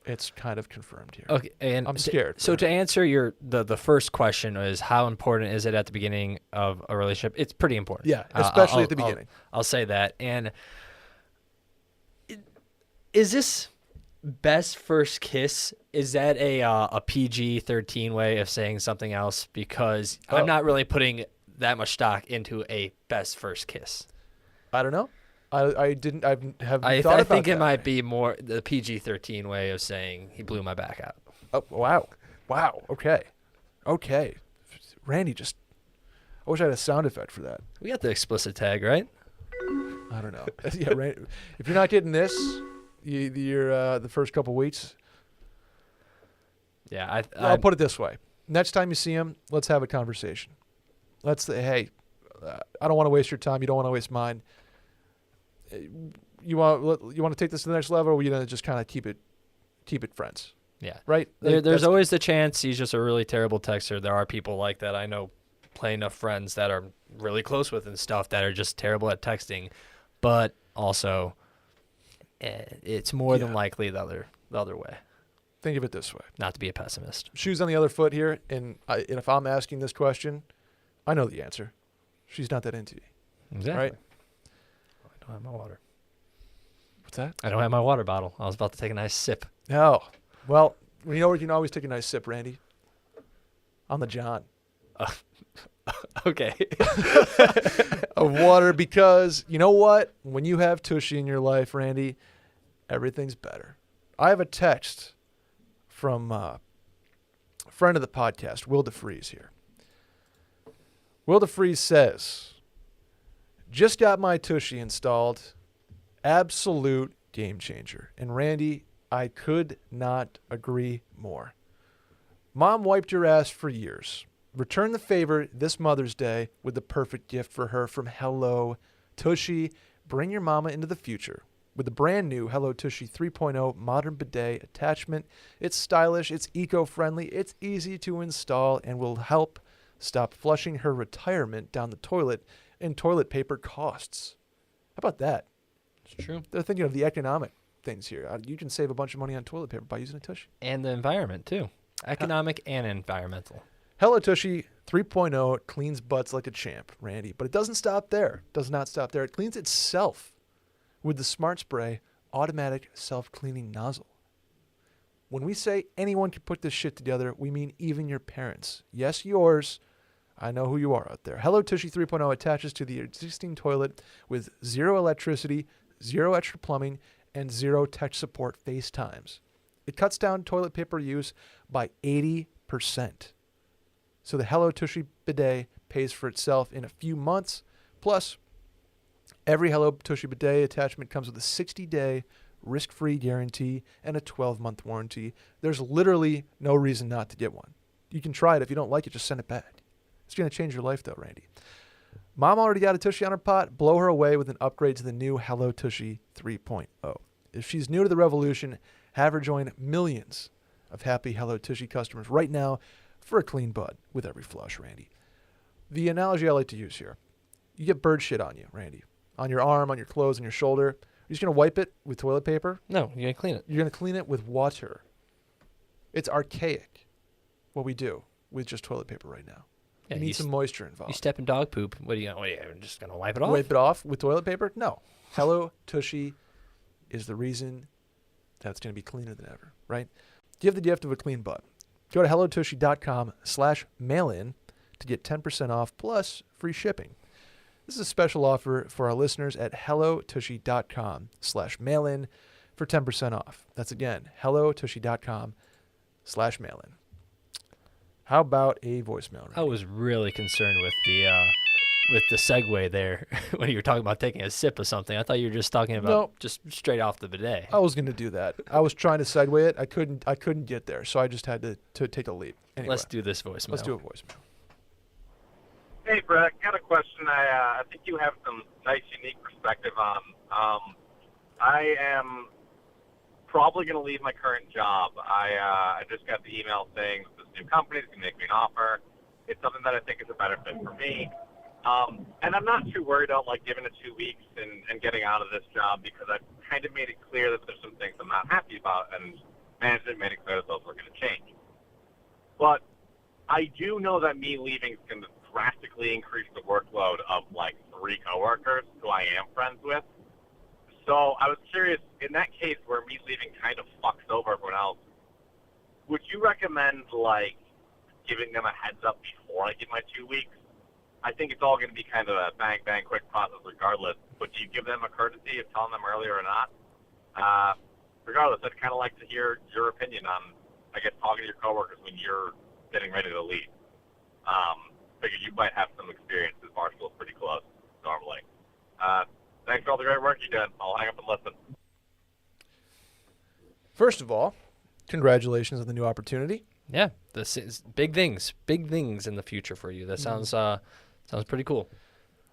[SPEAKER 2] it's kind of confirmed here.
[SPEAKER 3] Okay, and
[SPEAKER 2] I'm scared.
[SPEAKER 3] So to answer the first question is how important is it at the beginning of a relationship? It's pretty important.
[SPEAKER 2] Yeah, especially
[SPEAKER 3] I'll-
[SPEAKER 2] at the beginning.
[SPEAKER 3] I'll say that. And is this best first kiss? Is that a PG-13 way of saying something else? Because I'm not really putting that much stock into a best first kiss.
[SPEAKER 2] I don't know. I haven't thought about
[SPEAKER 3] I think it
[SPEAKER 2] that.
[SPEAKER 3] might be more the PG-13 way of saying he blew my back out.
[SPEAKER 2] Oh, wow. Okay. Randy, I wish I had a sound effect for that.
[SPEAKER 3] We got the explicit tag, right?
[SPEAKER 2] I don't know. Yeah, Randy, if you're not getting this, you're the first couple weeks.
[SPEAKER 3] Yeah,
[SPEAKER 2] I'll put it this way: next time you see him, let's have a conversation. Let's say, hey, I don't want to waste your time. You don't want to waste mine. You want to take this to the next level, or are you gonna just kind of keep it friends?
[SPEAKER 3] Yeah.
[SPEAKER 2] Right.
[SPEAKER 3] There's always the chance he's just a really terrible texter. There are people like that. I know plenty enough friends that are really close with and stuff that are just terrible at texting. But also, it's more than likely the other way.
[SPEAKER 2] Think of it this way:
[SPEAKER 3] Not to be a pessimist.
[SPEAKER 2] shoes on the other foot here, and if I'm asking this question, I know the answer. She's not that into you,
[SPEAKER 3] Exactly.
[SPEAKER 2] right?
[SPEAKER 3] I don't have my water.
[SPEAKER 2] What's that?
[SPEAKER 3] I don't have my water bottle. I was about to take a nice sip.
[SPEAKER 2] Oh, well, you know where you can always take a nice sip, Randy? On the John.
[SPEAKER 3] Okay.
[SPEAKER 2] Of water, because you know what? When you have Tushy in your life, Randy, everything's better. I have a text from a friend of the podcast, Will DeFreeze here. Will DeFreeze says, just got my Tushy installed. Absolute game changer. And Randy, I could not agree more. Mom wiped your ass for years. Return the favor this Mother's Day with the perfect gift for her from Hello Tushy. Bring your mama into the future with the brand new Hello Tushy 3.0 modern bidet attachment. It's stylish, it's eco-friendly, it's easy to install, and will help stop flushing her retirement down the toilet and toilet paper costs. How about that?
[SPEAKER 3] It's true.
[SPEAKER 2] They're thinking of the economic things here. You can save a bunch of money on toilet paper by using a Tushy.
[SPEAKER 3] And the environment, too. Economic and environmental.
[SPEAKER 2] Hello Tushy 3.0 cleans butts like a champ, Randy. But it doesn't stop there. Does not stop there. It cleans itself with the Smart Spray automatic self-cleaning nozzle. When we say anyone can put this shit together, we mean even your parents. Yes, yours. I know who you are out there. Hello Tushy 3.0 attaches to the existing toilet with zero electricity, zero extra plumbing, and zero tech support FaceTimes. It cuts down toilet paper use by 80%. So the Hello Tushy bidet pays for itself in a few months. Plus, every Hello Tushy bidet attachment comes with a 60-day risk-free guarantee and a 12-month warranty. There's literally no reason not to get one. You can try it. If you don't like it, just send it back. It's going to change your life, though, Randy. Mom already got a Tushy on her pot. Blow her away with an upgrade to the new Hello Tushy 3.0. If she's new to the revolution, have her join millions of happy Hello Tushy customers right now for a clean butt with every flush, Randy. The analogy I like to use here, you get bird shit on you, Randy, on your arm, on your clothes, on your shoulder. You're just going to wipe it with toilet paper?
[SPEAKER 3] No, you're going to clean it.
[SPEAKER 2] You're going to clean it with water. It's archaic, what we do with just toilet paper right now.
[SPEAKER 3] Yeah,
[SPEAKER 2] you need some moisture involved.
[SPEAKER 3] You step in dog poop. What are you just going to wipe it off?
[SPEAKER 2] Wipe it off with toilet paper? No. Hello Tushy is the reason that it's going to be cleaner than ever, right? Give the gift of a clean butt. Go to hellotushy.com/mailin to get 10% off plus free shipping. This is a special offer for our listeners at hellotushy.com/mailin for 10% off. That's again, hellotushy.com/mailin. How about a voicemail, Randy?
[SPEAKER 3] I was really concerned with the segue there when you were talking about taking a sip of something. I thought you were just talking about just straight off the bidet.
[SPEAKER 2] I was going to do that. I was trying to segue it. I couldn't get there, so I just had to take a leap. Anyway,
[SPEAKER 3] let's do this voicemail.
[SPEAKER 2] Let's do a voicemail.
[SPEAKER 5] Hey, Brett, got a question I think you have some nice, unique perspective on. I am probably going to leave my current job. I just got the email saying that this new company is going to make me an offer. It's something that I think is a better fit for me. And I'm not too worried about, giving it 2 weeks and getting out of this job because I've kind of made it clear that there's some things I'm not happy about, and management made it clear that those were going to change. But I do know that me leaving is going to drastically increase the workload of, 3 coworkers who I am friends with. So I was curious, in that case where me leaving kind of fucks over everyone else, would you recommend, giving them a heads up before I give my 2 weeks? I think it's all going to be kind of a bang, bang, quick process regardless. But do you give them a courtesy of telling them earlier or not? Regardless, I'd kind of like to hear your opinion on, talking to your coworkers when you're getting ready to leave. Figure you might have some experience as Marshall's pretty close normally. Thanks for all the great work you did. I'll hang up and listen.
[SPEAKER 2] First of all, congratulations on the new opportunity.
[SPEAKER 3] Yeah, this is big things in the future for you. That sounds pretty cool.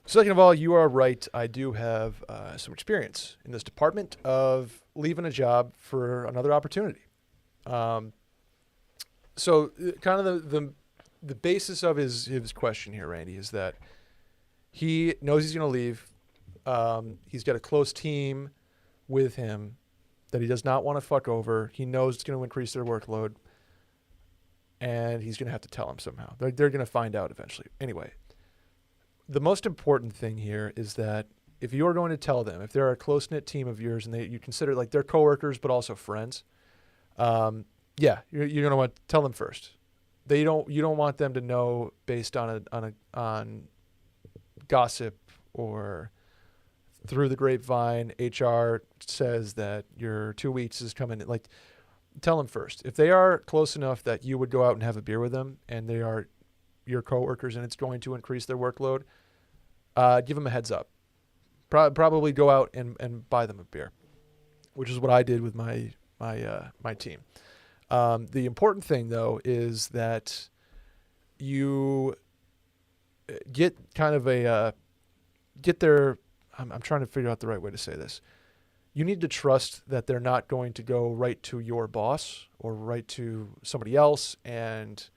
[SPEAKER 2] Second of all, you are right. I do have some experience in this department of leaving a job for another opportunity. So kind of the basis of his question here, Randy, is that he knows he's going to leave. He's got a close team with him that he does not want to fuck over. He knows it's going to increase their workload, and he's going to have to tell them somehow. They're going to find out eventually. Anyway, the most important thing here is that if you're going to tell them, if they're a close-knit team of yours and you consider they're coworkers but also friends, you're going to want to tell them first. You don't want them to know based on gossip or through the grapevine. HR says that your 2 weeks is coming. Tell them first. If they are close enough that you would go out and have a beer with them, and they are your coworkers, and it's going to increase their workload, give them a heads up. Probably go out and buy them a beer, which is what I did with my team. The important thing, though, is that you get kind of get their. I'm trying to figure out the right way to say this. You need to trust that they're not going to go right to your boss or right to somebody else and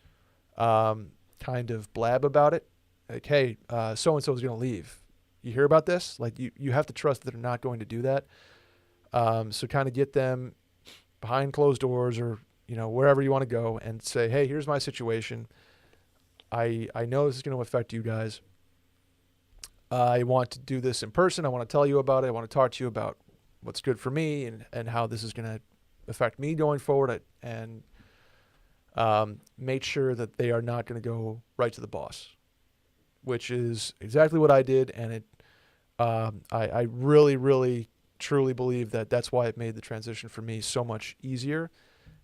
[SPEAKER 2] kind of blab about it. Hey, so-and-so is going to leave. You hear about this? You have to trust that they're not going to do that. So kind of get them behind closed doors or, wherever you want to go and say, hey, here's my situation. I know this is going to affect you guys. I want to do this in person. I want to tell you about it. I want to talk to you about what's good for me and how this is going to affect me going forward, and make sure that they are not going to go right to the boss, which is exactly what I did. And I really, really, truly believe that that's why it made the transition for me so much easier,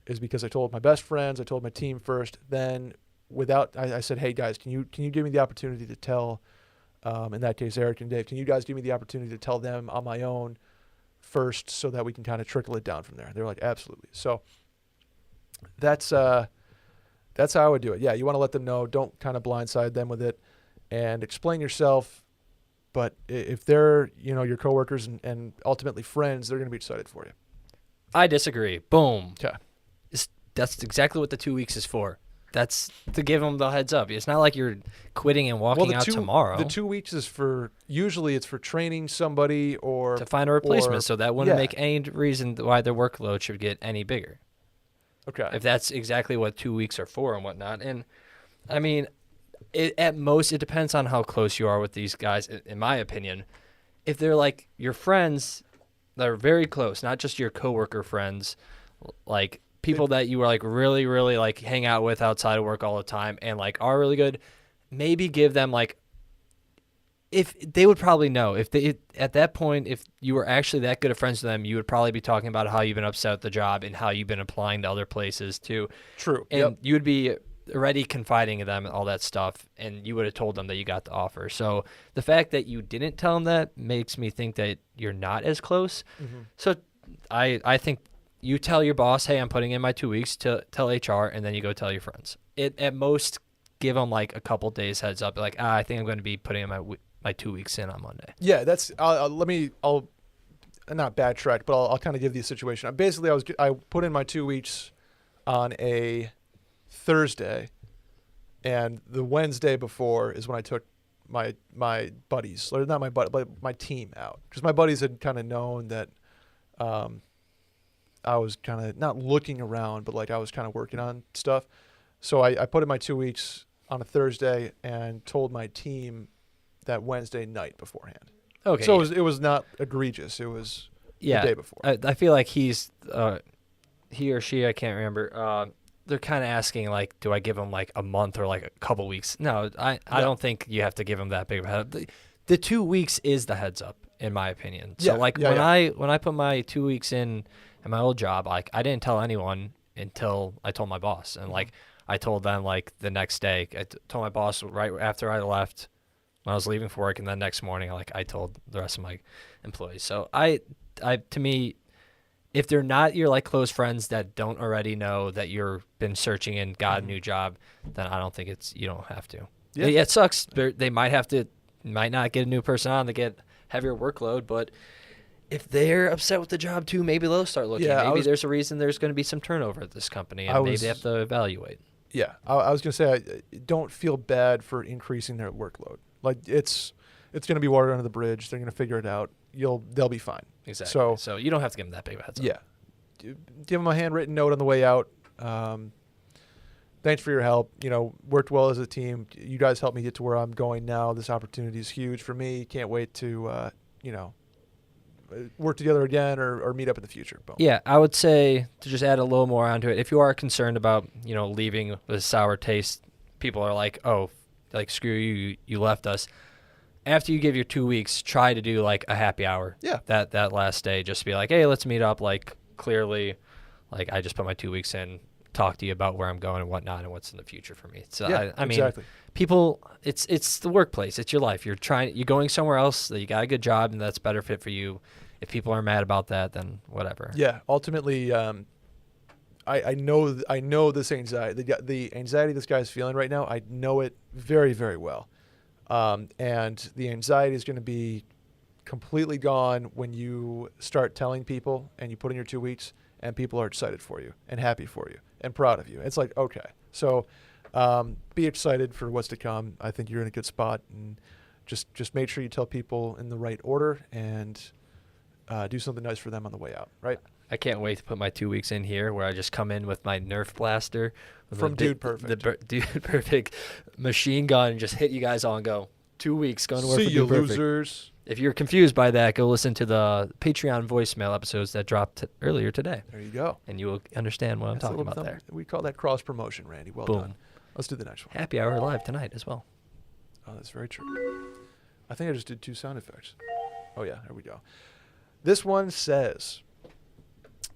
[SPEAKER 2] is because I told my best friends, I told my team first, then I said, hey guys, can you give me the opportunity to tell, in that case, Eric and Dave, can you guys give me the opportunity to tell them on my own first, so that we can kind of trickle it down from there? They're like, absolutely. So that's how I would do it. Yeah, you want to let them know. Don't kind of blindside them with it, and explain yourself. But if they're, your coworkers and ultimately friends, they're going to be excited for you.
[SPEAKER 3] I disagree. Boom.
[SPEAKER 2] Okay.
[SPEAKER 3] That's exactly what the 2 weeks is for. That's to give them the heads up. It's not like you're quitting and walking out tomorrow.
[SPEAKER 2] The 2 weeks is usually it's for training somebody or
[SPEAKER 3] to find a replacement, so that wouldn't
[SPEAKER 2] yeah.
[SPEAKER 3] make any reason why their workload should get any bigger.
[SPEAKER 2] Okay.
[SPEAKER 3] If that's exactly what 2 weeks are for and whatnot. And I mean, at most, it depends on how close you are with these guys, in my opinion. If they're like your friends that are very close, not just your coworker friends, like people that you are like really, really like hang out with outside of work all the time and like are really good, maybe give them like, if they would probably know at that point, if you were actually that good of friends with them, you would probably be talking about how you've been upset with the job and how you've been applying to other places too.
[SPEAKER 2] True.
[SPEAKER 3] And you would be already confiding in them and all that stuff, and you would have told them that you got the offer. So the fact that you didn't tell them that makes me think that you're not as close.
[SPEAKER 2] Mm-hmm.
[SPEAKER 3] So I think you tell your boss, hey, I'm putting in my 2 weeks, to tell HR, and then you go tell your friends. At most, give them like a couple days heads up. Like, I think I'm going to be putting in my 2 weeks in on Monday.
[SPEAKER 2] Yeah, that's. I'll not backtrack, but I'll kind of give you a situation. Basically, I put in my 2 weeks on a Thursday, and the Wednesday before is when I took my buddies, or not my buddy, but my team out, because my buddies had kind of known that I was kind of not looking around, but like I was kind of working on stuff. So I put in my 2 weeks on a Thursday and told my team that Wednesday night beforehand.
[SPEAKER 3] Okay.
[SPEAKER 2] So it was not egregious. It was the day before.
[SPEAKER 3] I feel like he or she, I can't remember, they're kind of asking, like, do I give them, like, a month or, like, a couple weeks? No, I don't think you have to give them that big of a heads up. The 2 weeks is the heads up, in my opinion. So, when I put my 2 weeks in at my old job, like, I didn't tell anyone until I told my boss. And, like, I told them, like, the next day. I told my boss right after I left when I was leaving for work, and then next morning, like, I told the rest of my employees. So, to me, if they're not your like close friends that don't already know that you're been searching and got a new job, then I don't think you don't have to. Yeah, it sucks. They might not get a new person on to get heavier workload, but if they're upset with the job too, maybe they'll start looking. Yeah, maybe there's a reason there's going to be some turnover at this company, and maybe they have to evaluate.
[SPEAKER 2] Yeah, I was going to say, don't feel bad for increasing their workload. Like it's going to be water under the bridge. They're going to figure it out. They'll be fine.
[SPEAKER 3] Exactly. So you don't have to give them that big of a heads up.
[SPEAKER 2] Yeah. Give them a handwritten note on the way out. Thanks for your help. Worked well as a team. You guys helped me get to where I'm going now. This opportunity is huge for me. Can't wait to, work together again or meet up in the future. Boom.
[SPEAKER 3] Yeah, I would say, to just add a little more onto it, if you are concerned about, leaving with a sour taste, people are like, oh, like, screw you, you left us. After you give your 2 weeks, try to do like a happy hour. Yeah. That last day, just be like, hey, let's meet up. Like, clearly, like, I just put my 2 weeks in, talk to you about where I'm going and whatnot and what's in the future for me. So
[SPEAKER 2] yeah,
[SPEAKER 3] I mean,
[SPEAKER 2] exactly.
[SPEAKER 3] People, it's the workplace. It's your life. You're going somewhere else that you got a good job and that's a better fit for you. If people are mad about that, then whatever.
[SPEAKER 2] Yeah. Ultimately, I know this anxiety, the anxiety this guy's feeling right now. I know it very, very well. And the anxiety is going to be completely gone when you start telling people and you put in your 2 weeks and people are excited for you and happy for you and proud of you. It's like, okay, so be excited for what's to come. I think you're in a good spot, and just make sure you tell people in the right order and do something nice for them on the way out, right?
[SPEAKER 3] I can't wait to put my 2 weeks in here where I just come in with my Nerf blaster.
[SPEAKER 2] From Dude Perfect.
[SPEAKER 3] The Dude Perfect machine gun and just hit you guys all and go, 2 weeks going to work
[SPEAKER 2] for
[SPEAKER 3] Dude
[SPEAKER 2] you
[SPEAKER 3] Perfect.
[SPEAKER 2] Losers.
[SPEAKER 3] If you're confused by that, go listen to the Patreon voicemail episodes that dropped earlier today,
[SPEAKER 2] There you go.
[SPEAKER 3] and you will understand what I'm
[SPEAKER 2] That's a
[SPEAKER 3] talking
[SPEAKER 2] little
[SPEAKER 3] about there.
[SPEAKER 2] We call that cross promotion, Randy. Well
[SPEAKER 3] Boom.
[SPEAKER 2] done. Let's do the next one.
[SPEAKER 3] Happy hour live tonight as well.
[SPEAKER 2] Oh, that's very true. I think I just did 2 sound effects. Oh, yeah, there we go. This one says,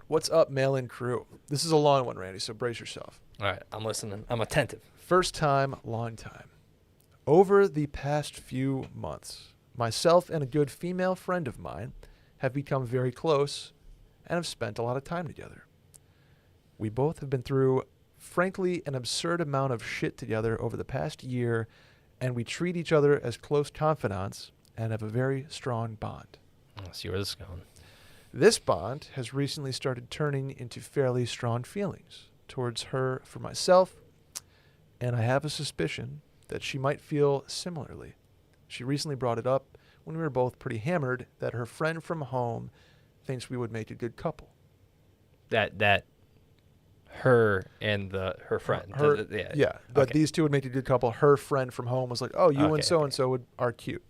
[SPEAKER 2] "What's up, mail-in crew?" This is a long one, Randy, so brace yourself.
[SPEAKER 3] All right, I'm listening. I'm attentive.
[SPEAKER 2] First time, long time. Over the past few months, myself and a good female friend of mine have become very close and have spent a lot of time together. We both have been through, frankly, an absurd amount of shit together over the past year, and we treat each other as close confidants and have a very strong bond.
[SPEAKER 3] Let's see where this is going.
[SPEAKER 2] This bond has recently started turning into fairly strong feelings towards her for myself, and I have a suspicion that she might feel similarly. She recently brought it up when we were both pretty hammered that her friend from home thinks we would make a good couple.
[SPEAKER 3] That her and her friend.
[SPEAKER 2] That
[SPEAKER 3] Okay.
[SPEAKER 2] these two would make a good couple. Her friend from home was like, "Oh, you
[SPEAKER 3] Okay,
[SPEAKER 2] and so-and-so are cute."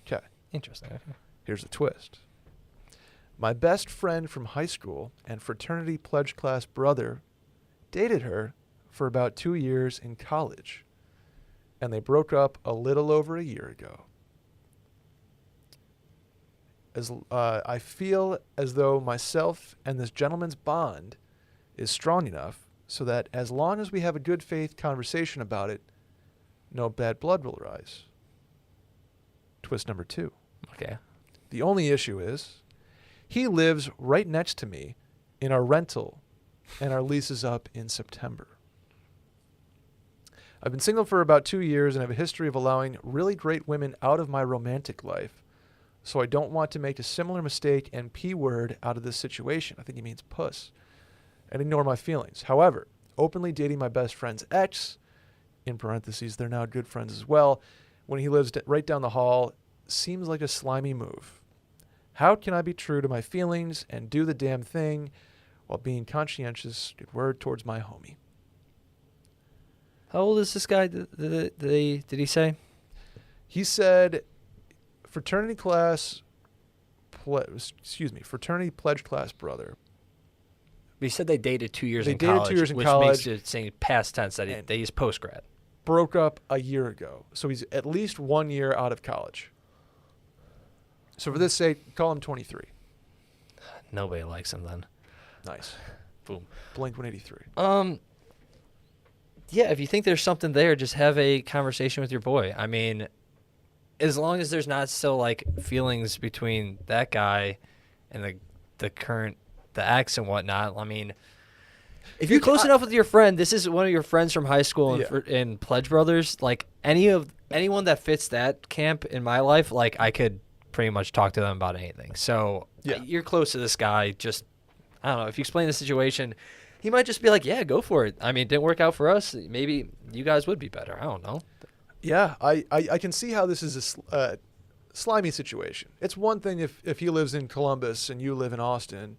[SPEAKER 2] Okay.
[SPEAKER 3] Interesting. Okay.
[SPEAKER 2] Here's the twist. My best friend from high school and fraternity pledge class brother dated her for about 2 years in college, and they broke up a little over a year ago. I feel as though myself and this gentleman's bond is strong enough so that as long as we have a good faith conversation about it, no bad blood will arise. Twist number 2.
[SPEAKER 3] Okay.
[SPEAKER 2] The only issue is he lives right next to me in our rental, and our lease is up in September. I've been single for about 2 years and have a history of allowing really great women out of my romantic life, so I don't want to make a similar mistake and P-word out of this situation. I think he means puss. And ignore my feelings. However, openly dating my best friend's ex, in parentheses, they're now good friends as well, when he lives right down the hall, seems like a slimy move. How can I be true to my feelings and do the damn thing while being conscientious? Good word towards my homie.
[SPEAKER 3] How old is this guy? Did he say?
[SPEAKER 2] He said fraternity pledge class brother.
[SPEAKER 3] He said they dated 2 years
[SPEAKER 2] They
[SPEAKER 3] in
[SPEAKER 2] dated
[SPEAKER 3] college,
[SPEAKER 2] 2 years in
[SPEAKER 3] which
[SPEAKER 2] college.
[SPEAKER 3] makes it saying past tense that
[SPEAKER 2] And-
[SPEAKER 3] they use post-grad.
[SPEAKER 2] Broke up a year ago. So he's at least 1 year out of college. So for this sake, call him 23.
[SPEAKER 3] Nobody likes him then.
[SPEAKER 2] Nice.
[SPEAKER 3] Boom.
[SPEAKER 2] Blink 183.
[SPEAKER 3] Yeah, if you think there's something there, just have a conversation with your boy. I mean, as long as there's not still like feelings between that guy and the ex and whatnot. I mean, if you're close enough with your friend, this is one of your friends from high school and Pledge Brothers. Like anyone that fits that camp in my life, like I could pretty much talk to them about anything. So you're close to this guy. Just I don't know. If you explain the situation, he might just be like, "Yeah, go for it." I mean, it didn't work out for us. Maybe you guys would be better. I don't know.
[SPEAKER 2] Yeah, I can see how this is a slimy situation. It's one thing if he lives in Columbus and you live in Austin,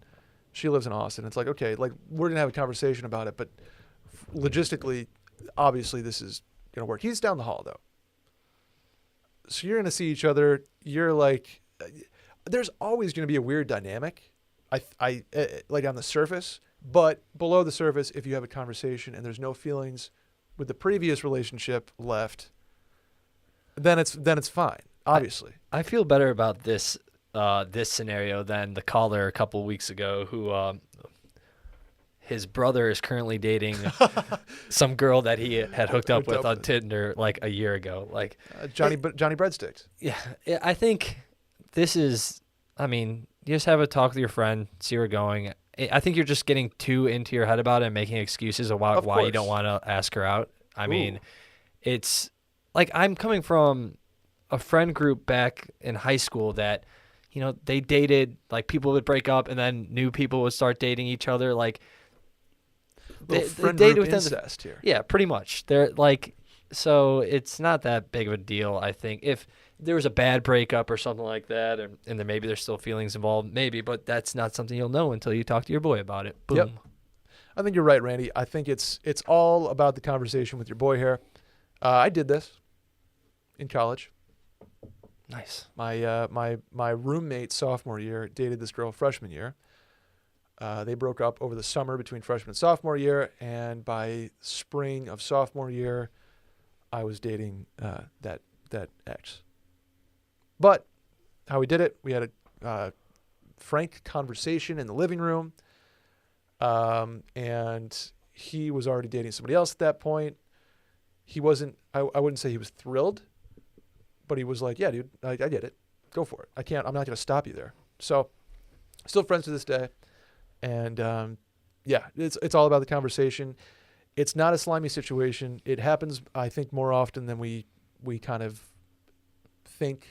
[SPEAKER 2] she lives in Austin. It's like, okay, like we're going to have a conversation about it, but logistically, obviously this is going to work. He's down the hall though. So you're going to see each other. You're like, there's always going to be a weird dynamic. I like on the surface, but below the surface, if you have a conversation and there's no feelings with the previous relationship left, then it's fine. Obviously,
[SPEAKER 3] I feel better about this scenario than the caller a couple weeks ago who his brother is currently dating some girl that he had hooked up with on Tinder like a year ago. Like
[SPEAKER 2] Johnny Breadsticks.
[SPEAKER 3] Yeah, I think this is. I mean, you just have a talk with your friend, see where you're going. I think you're just getting too into your head about it and making excuses about why you don't want to ask her out. I mean, it's like I'm coming from a friend group back in high school that, you know, they dated, like people would break up and then new people would start dating each other. Like
[SPEAKER 2] They
[SPEAKER 3] friend
[SPEAKER 2] dated
[SPEAKER 3] group
[SPEAKER 2] with incest here.
[SPEAKER 3] Yeah, pretty much. They're like, so it's not that big of a deal. I think if there was a bad breakup or something like that, and then maybe there's still feelings involved, maybe, but that's not something you'll know until you talk to your boy about it. Boom.
[SPEAKER 2] Yep. I think you're right, Randy. I think it's all about the conversation with your boy here. I did this in college.
[SPEAKER 3] Nice.
[SPEAKER 2] My roommate sophomore year dated this girl freshman year. They broke up over the summer between freshman and sophomore year, and by spring of sophomore year, I was dating that ex. But how we did it, we had a frank conversation in the living room, and he was already dating somebody else at that point. He wasn't, I wouldn't say he was thrilled, but he was like, yeah, dude, I get it. Go for it. I'm not going to stop you there. So still friends to this day. And yeah, it's all about the conversation. It's not a slimy situation. It happens, I think, more often than we kind of think.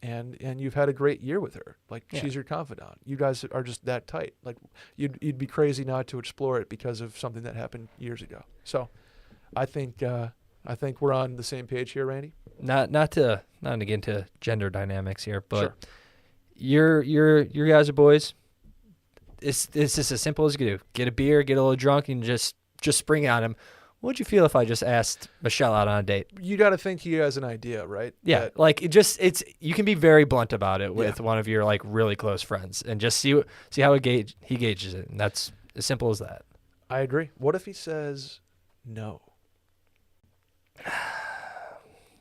[SPEAKER 2] And you've had a great year with her. Like, she's your confidant. You guys are just that tight. Like, you'd be crazy not to explore it because of something that happened years ago. So, I think we're on the same page here, Randy.
[SPEAKER 3] Not to get into gender dynamics here, but
[SPEAKER 2] Sure.
[SPEAKER 3] your guys are boys. It's just as simple as you can do. Get a beer, get a little drunk, and just spring on him. What'd you feel if I just asked Michelle out on a date?
[SPEAKER 2] You got to think he has an idea, right?
[SPEAKER 3] Yeah, like you can be very blunt about it with one of your like really close friends, and just see how he gauges it, and that's as simple as that.
[SPEAKER 2] I agree. What if he says no?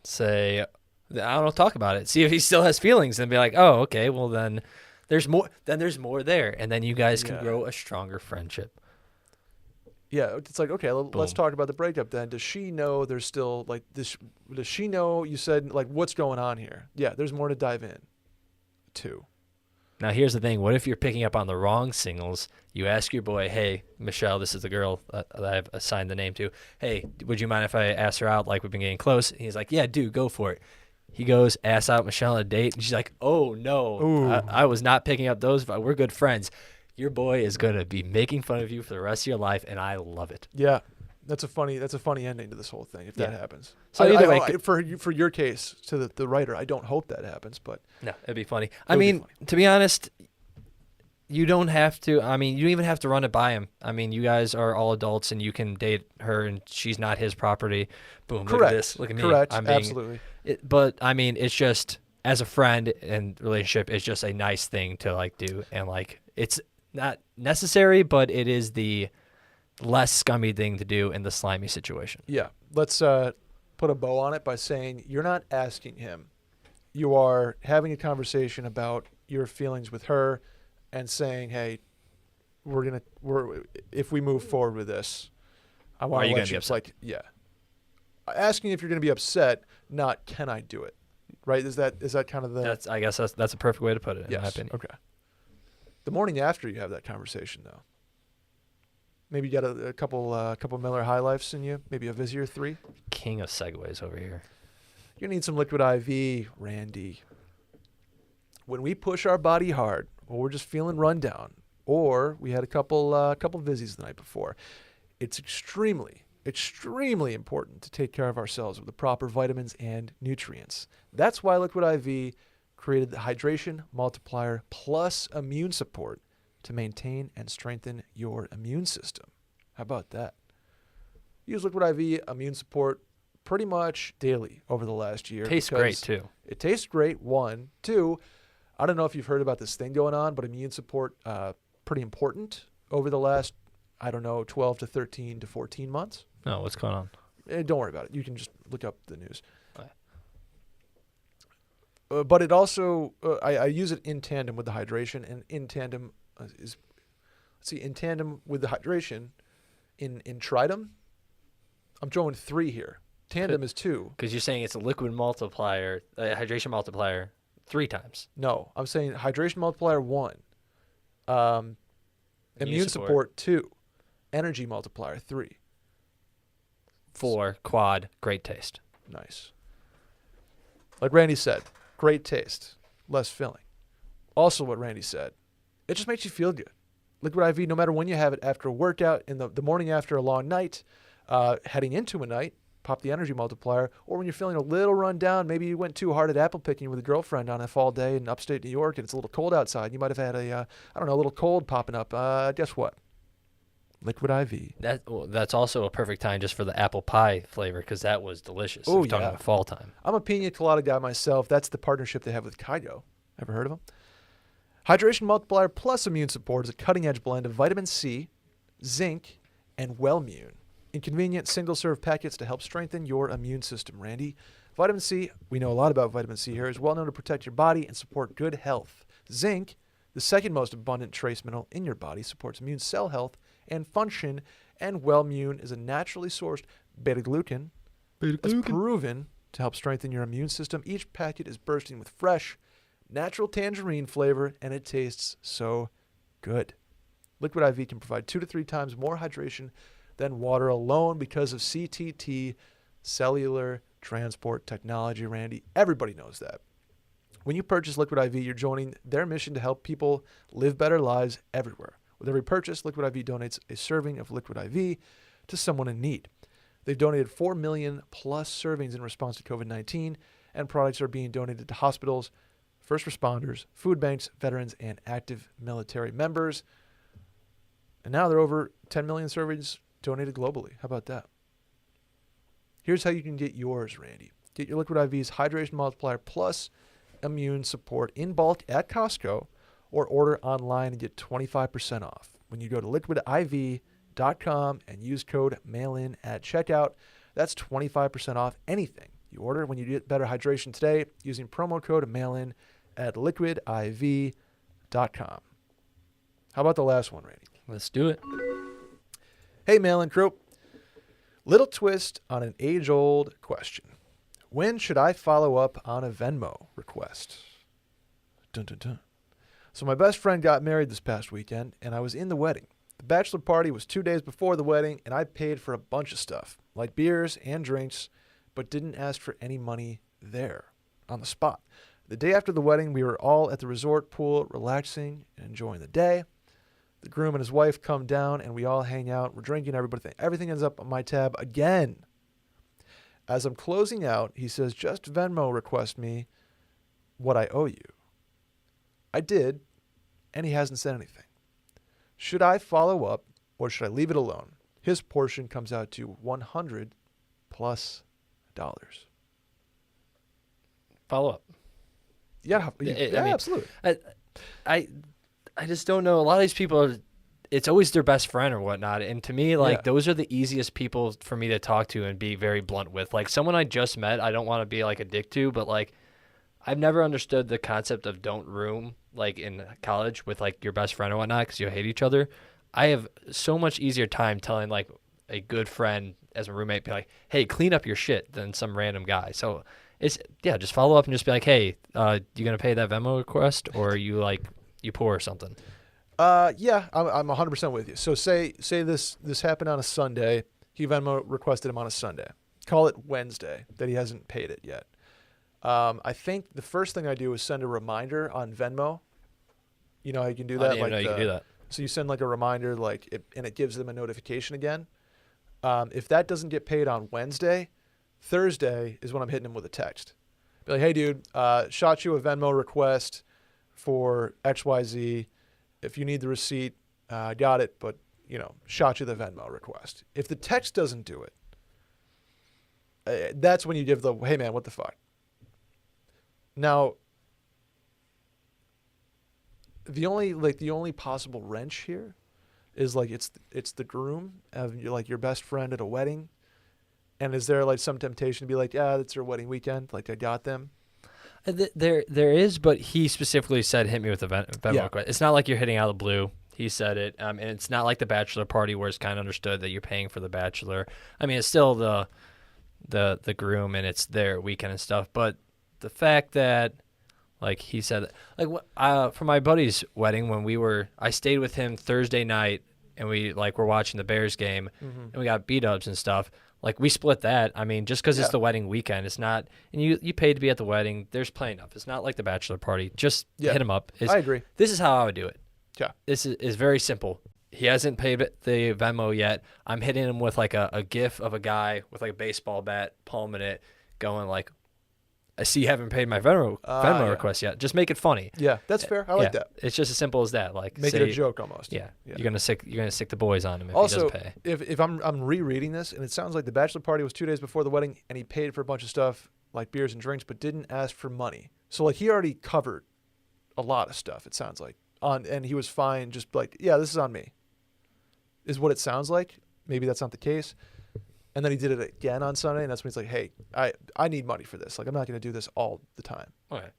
[SPEAKER 3] Say, I don't know, talk about it. See if he still has feelings, and be like, oh, okay, well then there's more. Then there's more there, and then you guys can grow a stronger friendship.
[SPEAKER 2] Yeah, it's like, okay, let's talk about the breakup then. Does she know there's still, like, this? Does she know you said, like, what's going on here? Yeah, there's more to dive in to.
[SPEAKER 3] Now, here's the thing. What if you're picking up on the wrong signals? You ask your boy, hey, Michelle, this is the girl that I've assigned the name to. Hey, would you mind if I ask her out? Like, we've been getting close. And he's like, yeah, dude, go for it. He goes, asks out Michelle on a date. And she's like, oh, no, I was not picking up those. But we're good friends. Your boy is going to be making fun of you for the rest of your life, and I love it.
[SPEAKER 2] Yeah, that's a funny ending to this whole thing if that happens.
[SPEAKER 3] So either way,
[SPEAKER 2] for your case, to the writer, I don't hope that happens, but
[SPEAKER 3] no, it'd be funny. I mean, to be honest, you don't have to. I mean, you don't even have to run it by him. I mean, you guys are all adults, and you can date her, and she's not his property. Boom.
[SPEAKER 2] Correct.
[SPEAKER 3] Look at this. Look at me.
[SPEAKER 2] Correct. Absolutely.
[SPEAKER 3] But I mean, it's just as a friend and relationship, it's just a nice thing to like do, and like it's not necessary, but it is the less scummy thing to do in the slimy situation.
[SPEAKER 2] Yeah. Let's put a bow on it by saying you're not asking him. You are having a conversation about your feelings with her and saying, hey, if we move forward with this, I want to let you, like, yeah. Asking if you're going to be upset, not can I do it, right? Is that kind of the...
[SPEAKER 3] I guess that's a perfect way to put it, in my opinion.
[SPEAKER 2] Okay. The morning after you have that conversation, though, maybe you got a couple Miller High Lifes in you, maybe a Vizir 3.
[SPEAKER 3] King of segues over here.
[SPEAKER 2] You're going to need some liquid IV, Randy. When we push our body hard, or we're just feeling run down, or we had a couple Vizzies the night before, it's extremely important to take care of ourselves with the proper vitamins and nutrients. That's why Liquid IV created the Hydration Multiplier Plus Immune Support to maintain and strengthen your immune system. How about that? Use Liquid IV Immune Support pretty much daily over the last year.
[SPEAKER 3] Tastes great, too.
[SPEAKER 2] It tastes great, one. Two, I don't know if you've heard about this thing going on, but immune support, pretty important over the last, 12 to 13 to 14 months.
[SPEAKER 3] No, what's going on?
[SPEAKER 2] Don't worry about it. You can just look up the news. But it also, I use it in tandem with the hydration, and in tandem in tandem with the hydration, in tridem, I'm throwing 3 here. Tandem is 2.
[SPEAKER 3] Because you're saying it's a liquid multiplier, hydration multiplier 3 times.
[SPEAKER 2] No, I'm saying hydration multiplier 1, immune support 2, energy multiplier 3.
[SPEAKER 3] 4, quad, great taste.
[SPEAKER 2] Nice. Like Randy said, great taste, less filling. Also what Randy said, it just makes you feel good. Liquid IV, no matter when you have it, after a workout, in the morning after a long night, heading into a night, pop the energy multiplier, or when you're feeling a little run down, maybe you went too hard at apple picking with a girlfriend on a fall day in upstate New York and it's a little cold outside. You might have had a little cold popping up. Guess what? Liquid IV.
[SPEAKER 3] That's also a perfect time just for the apple pie flavor because that was delicious.
[SPEAKER 2] Oh,
[SPEAKER 3] We're talking
[SPEAKER 2] yeah.
[SPEAKER 3] about fall time.
[SPEAKER 2] I'm a pina colada guy myself. That's the partnership they have with Kygo. Ever heard of them? Hydration Multiplier Plus Immune Support is a cutting-edge blend of vitamin C, zinc, and Wellmune in convenient single-serve packets to help strengthen your immune system, Randy. Vitamin C, we know a lot about vitamin C here, is well known to protect your body and support good health. Zinc, the second most abundant trace mineral in your body, supports immune cell health and function, and Wellmune is a naturally sourced beta-glucan that's proven to help strengthen your immune system. Each packet is bursting with fresh, natural tangerine flavor, and it tastes so good. Liquid IV can provide 2 to 3 times more hydration than water alone because of CTT, cellular transport technology, Randy. Everybody knows that. When you purchase Liquid IV, you're joining their mission to help people live better lives everywhere. With every purchase, Liquid IV donates a serving of Liquid IV to someone in need. They've donated 4 million plus servings in response to COVID-19, and products are being donated to hospitals, first responders, food banks, veterans, and active military members. And now there are over 10 million servings donated globally. How about that? Here's how you can get yours, Randy. Get your Liquid IV's Hydration Multiplier Plus Immune Support in bulk at Costco or order online and get 25% off when you go to liquidiv.com and use code MAILIN at checkout. That's 25% off anything you order when you get better hydration today using promo code MAILIN at liquidiv.com. How about the last one, Randy?
[SPEAKER 3] Let's do it.
[SPEAKER 2] Hey, Mail-In crew. Little twist on an age-old question. When should I follow up on a Venmo request? Dun, dun, dun. So my best friend got married this past weekend, and I was in the wedding. The bachelor party was 2 days before the wedding, and I paid for a bunch of stuff, like beers and drinks, but didn't ask for any money there, on the spot. The day after the wedding, we were all at the resort pool, relaxing and enjoying the day. The groom and his wife come down, and we all hang out. We're drinking, everything ends up on my tab again. As I'm closing out, he says, just Venmo request me what I owe you. I did, and he hasn't said anything. Should I follow up, or should I leave it alone? His portion comes out to $100 plus.
[SPEAKER 3] Follow up.
[SPEAKER 2] Yeah,
[SPEAKER 3] I mean,
[SPEAKER 2] absolutely.
[SPEAKER 3] I just don't know. A lot of these people it's always their best friend or whatnot. And to me, like, those are the easiest people for me to talk to and be very blunt with. Like, someone I just met, I don't want to be, like, a dick to, but, like, I've never understood the concept of don't room, like, in college with, like, your best friend or whatnot because you hate each other. I have so much easier time telling, like, a good friend as a roommate, be like, hey, clean up your shit than some random guy. So, it's, just follow up and just be like, hey, you going to pay that Venmo request or are you, like, you poor or something?
[SPEAKER 2] Yeah, I'm 100% with you. So say this happened on a Sunday. He Venmo requested him on a Sunday. Call it Wednesday that he hasn't paid it yet. I think the first thing I do is send a reminder on Venmo. You know how you can do that?
[SPEAKER 3] I didn't know you can do that.
[SPEAKER 2] So you send like a reminder, and it gives them a notification again. If that doesn't get paid on Wednesday, Thursday is when I'm hitting him with a text. Be like, hey, dude, shot you a Venmo request for XYZ. If you need the receipt, got it, but, shot you the Venmo request. If the text doesn't do it, that's when you give the, hey, man, what the fuck? Now, the only possible wrench here is, like, it's the groom of, like, your best friend at a wedding. And is there, like, some temptation to be like, yeah, that's their wedding weekend, like, I got them?
[SPEAKER 3] There is, but he specifically said hit me with a Venmo request. It's not like you're hitting out of the blue. He said it, and it's not like the bachelor party where it's kind of understood that you're paying for the bachelor. I mean, it's still the groom and it's their weekend and stuff. But the fact that, like he said, like for my buddy's wedding when I stayed with him Thursday night and we were watching the Bears game and we got B-dubs and stuff. Like, we split that. I mean, just because it's the wedding weekend, it's not – and you paid to be at the wedding. There's plenty enough. It's not like the bachelor party. Just hit him up.
[SPEAKER 2] I agree.
[SPEAKER 3] This is how I would do it.
[SPEAKER 2] Yeah.
[SPEAKER 3] This is very simple. He hasn't paid the Venmo yet. I'm hitting him with, like, a GIF of a guy with, like, a baseball bat, palming it, going, like, I see you haven't paid my Venmo
[SPEAKER 2] Yeah.
[SPEAKER 3] request yet. Just make it funny.
[SPEAKER 2] Yeah, that's fair. I like
[SPEAKER 3] Yeah,
[SPEAKER 2] that.
[SPEAKER 3] It's just as simple as that. Like
[SPEAKER 2] Make
[SPEAKER 3] say,
[SPEAKER 2] it a joke almost.
[SPEAKER 3] Yeah,
[SPEAKER 2] Yeah.
[SPEAKER 3] you're gonna stick the boys on him if
[SPEAKER 2] Also,
[SPEAKER 3] he doesn't pay.
[SPEAKER 2] if I'm rereading this, and it sounds like the bachelor party was 2 days before the wedding, and he paid for a bunch of stuff like beers and drinks, but didn't ask for money. So like he already covered a lot of stuff. It sounds like and he was fine. Just like, yeah, this is on me. Is what it sounds like. Maybe that's not the case. And then he did it again on Sunday, and that's when he's like, hey, I need money for this. Like, I'm not going to do this all the time.
[SPEAKER 3] Okay.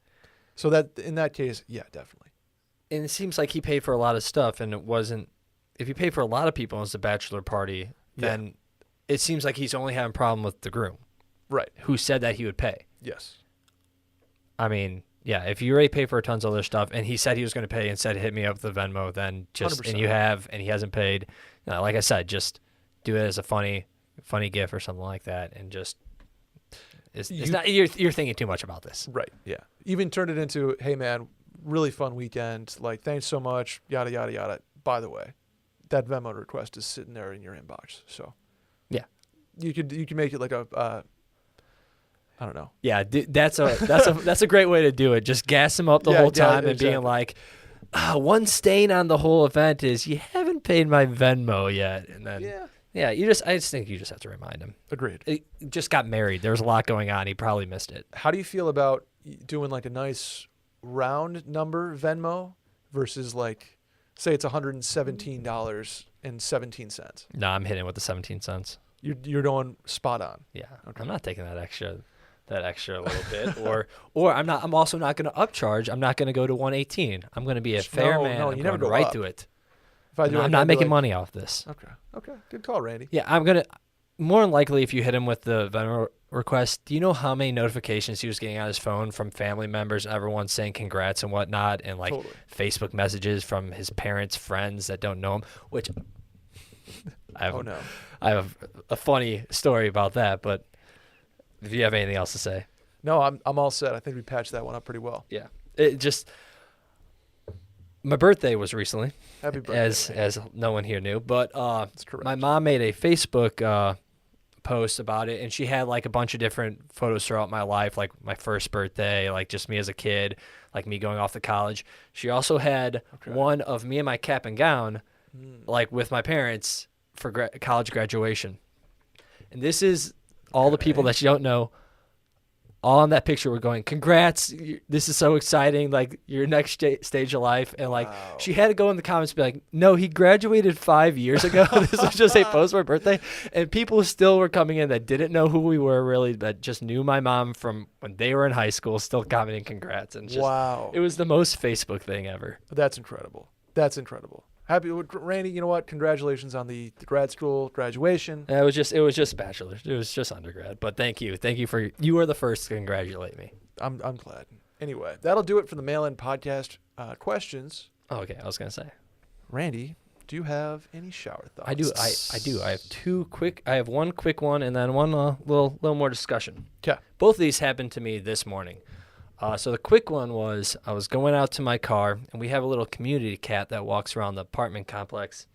[SPEAKER 2] So that in that case, yeah, definitely.
[SPEAKER 3] And it seems like he paid for a lot of stuff, and it wasn't. If you pay for a lot of people as a bachelor party, then it seems like he's only having a problem with the groom,
[SPEAKER 2] Right.
[SPEAKER 3] who said that he would pay.
[SPEAKER 2] Yes.
[SPEAKER 3] I mean, yeah, if you already pay for tons of other stuff, and he said he was going to pay and said hit me up with the Venmo, then just
[SPEAKER 2] 100%.
[SPEAKER 3] and you have, and he hasn't paid. Like I said, just do it as a funny gift or something like that, and just it's not you're thinking too much about this.
[SPEAKER 2] Right. Yeah. Even turn it into, hey man, really fun weekend. Like, thanks so much. Yada yada yada. By the way, that Venmo request is sitting there in your inbox. So
[SPEAKER 3] Yeah.
[SPEAKER 2] you can make it like a I don't know.
[SPEAKER 3] Yeah, that's a great way to do it. Just gas him up the whole time and being like, one stain on the whole event is you haven't paid my Venmo yet, and then I just think you just have to remind him.
[SPEAKER 2] Agreed.
[SPEAKER 3] He just got married. There was a lot going on. He probably missed it.
[SPEAKER 2] How do you feel about doing like a nice round number Venmo versus like, say it's $117.17?
[SPEAKER 3] No, I'm hitting with the 17 cents.
[SPEAKER 2] You're going spot on.
[SPEAKER 3] Yeah,
[SPEAKER 2] Okay.
[SPEAKER 3] I'm not taking that extra little bit, or I'm also not going to upcharge. I'm not going to go to 118. I'm going to be a fair man.
[SPEAKER 2] No,
[SPEAKER 3] I'm
[SPEAKER 2] you never
[SPEAKER 3] going
[SPEAKER 2] go
[SPEAKER 3] right
[SPEAKER 2] up.
[SPEAKER 3] to it.
[SPEAKER 2] If I do,
[SPEAKER 3] I'm not making money off this.
[SPEAKER 2] Okay. Good call, Randy.
[SPEAKER 3] Yeah, I'm gonna. More than likely, if you hit him with the Venmo request, do you know how many notifications he was getting on his phone from family members and everyone saying congrats and whatnot, and like
[SPEAKER 2] Totally.
[SPEAKER 3] Facebook messages from his parents' friends that don't know him? Which I have a funny story about that. But if you have anything else to say,
[SPEAKER 2] No, I'm all set. I think we patched that one up pretty well.
[SPEAKER 3] yeah, it just. My birthday was recently,
[SPEAKER 2] Happy birthday.
[SPEAKER 3] as no one here knew, but
[SPEAKER 2] That's correct.
[SPEAKER 3] my mom made a Facebook post about it, and she had like a bunch of different photos throughout my life, like my first birthday, like just me as a kid, like me going off to college. She also had one of me in my cap and gown, like with my parents for college graduation. And this is all the people that you don't know. All in that picture were going, congrats, this is so exciting, like your next stage of life. And like she had to go in the comments and be like, no, he graduated 5 years ago. This was just a post for my birthday. And people still were coming in that didn't know who we were really, that just knew my mom from when they were in high school, still commenting congrats. And just, it was the most Facebook thing ever.
[SPEAKER 2] That's incredible. Happy, Randy. You know what? Congratulations on the grad school graduation.
[SPEAKER 3] It was just bachelor's. It was just undergrad. But thank you for you were the first to congratulate me.
[SPEAKER 2] I'm glad. Anyway, that'll do it for the mail-in podcast questions.
[SPEAKER 3] Oh, okay, I was gonna say,
[SPEAKER 2] Randy, do you have any shower thoughts?
[SPEAKER 3] I do. I do. I have two quick. I have one quick one and then one little more discussion.
[SPEAKER 2] Okay.
[SPEAKER 3] Both of these happened to me this morning. So the quick one was I was going out to my car, and we have a little community cat that walks around the apartment complex,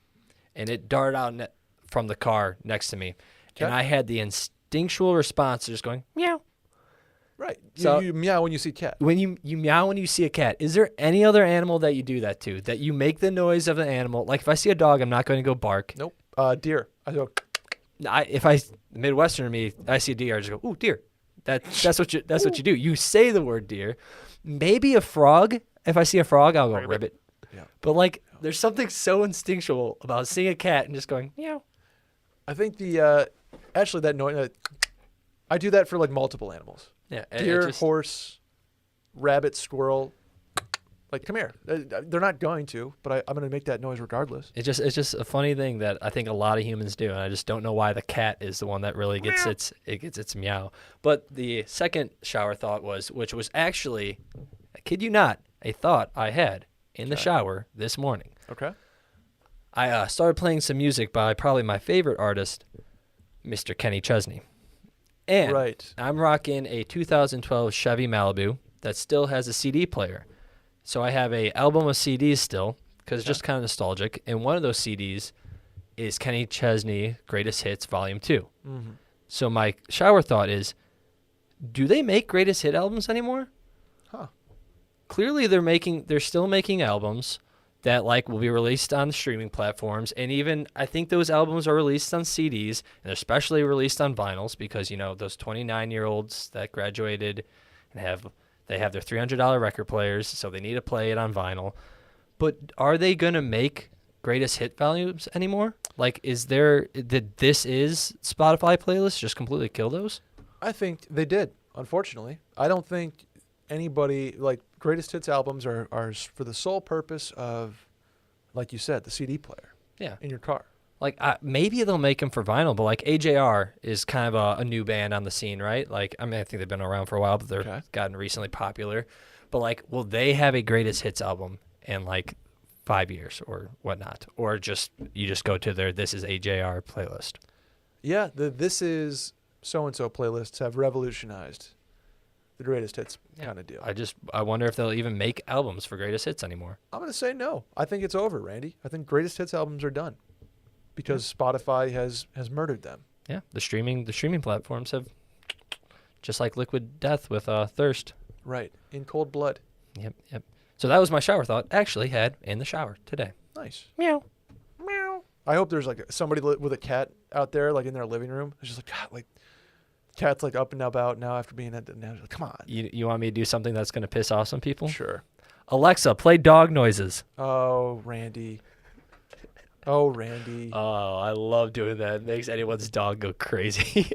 [SPEAKER 3] and it darted out from the car next to me.
[SPEAKER 2] Okay.
[SPEAKER 3] And I had the instinctual response of just going, meow.
[SPEAKER 2] Right.
[SPEAKER 3] So-
[SPEAKER 2] you meow when you see cat.
[SPEAKER 3] When you meow when you see a cat, is there any other animal that you do that to, that you make the noise of the animal? Like if I see a dog, I'm not going to go bark.
[SPEAKER 2] Nope. Deer. I go.
[SPEAKER 3] If Midwestern me, I see a deer, I just go, ooh, deer. That's what you do. You say the word deer. Maybe a frog. If I see a frog, I'll go ribbit.
[SPEAKER 2] Yeah.
[SPEAKER 3] But like, there's something so instinctual about seeing a cat and just going meow.
[SPEAKER 2] I think the actually that noise. I do that for like multiple animals.
[SPEAKER 3] Yeah.
[SPEAKER 2] Deer, horse, rabbit, squirrel. Like, come here. They're not going to, but I'm going to make that noise regardless.
[SPEAKER 3] It's just a funny thing that I think a lot of humans do, and I just don't know why the cat is the one that really gets its meow. But the second shower thought which was actually, I kid you not, a thought I had in the shower this morning.
[SPEAKER 2] Okay.
[SPEAKER 3] I started playing some music by probably my favorite artist, Mr. Kenny Chesney. And
[SPEAKER 2] Right.
[SPEAKER 3] I'm rocking a 2012 Chevy Malibu that still has a CD player. So I have a album of CDs still, because it's just kind of nostalgic. And one of those CDs is Kenny Chesney Greatest Hits Volume 2.
[SPEAKER 2] Mm-hmm.
[SPEAKER 3] So my shower thought is, do they make greatest hit albums anymore?
[SPEAKER 2] Huh.
[SPEAKER 3] Clearly they're still making albums that like will be released on the streaming platforms, and even I think those albums are released on CDs, and they're especially released on vinyls because those 29-year-olds that graduated and they have their $300 record players, so they need to play it on vinyl. But are they going to make greatest hit values anymore? Like, did This Is Spotify playlists just completely kill those?
[SPEAKER 2] I think they did, unfortunately. I don't think anybody, like, greatest hits albums are for the sole purpose of, like you said, the CD player.
[SPEAKER 3] Yeah.
[SPEAKER 2] In your car.
[SPEAKER 3] Like, maybe they'll make them for vinyl, but, like, AJR is kind of a new band on the scene, right? Like, I mean, I think they've been around for a while, but they've gotten recently popular. But, like, will they have a greatest hits album in, like, 5 years or whatnot? Or you just go to their This Is AJR playlist?
[SPEAKER 2] Yeah, the This Is so-and-so playlists have revolutionized the greatest hits kind of deal.
[SPEAKER 3] I wonder if they'll even make albums for greatest hits anymore.
[SPEAKER 2] I'm going to say no. I think it's over, Randy. I think greatest hits albums are done because Spotify has murdered them.
[SPEAKER 3] Yeah, the streaming platforms have, just like Liquid Death with Thirst.
[SPEAKER 2] Right, in cold blood.
[SPEAKER 3] Yep. So that was my shower thought. Actually had in the shower today.
[SPEAKER 2] Nice.
[SPEAKER 3] Meow.
[SPEAKER 2] I hope there's like somebody with a cat out there, like in their living room. It's just like, God, like, cat's like up and about now after being at the now. Like, come on.
[SPEAKER 3] You want me to do something that's going to piss off some people?
[SPEAKER 2] Sure.
[SPEAKER 3] Alexa, play dog noises.
[SPEAKER 2] Oh, Randy. Oh, Randy.
[SPEAKER 3] Oh, I love doing that. It makes anyone's dog go crazy.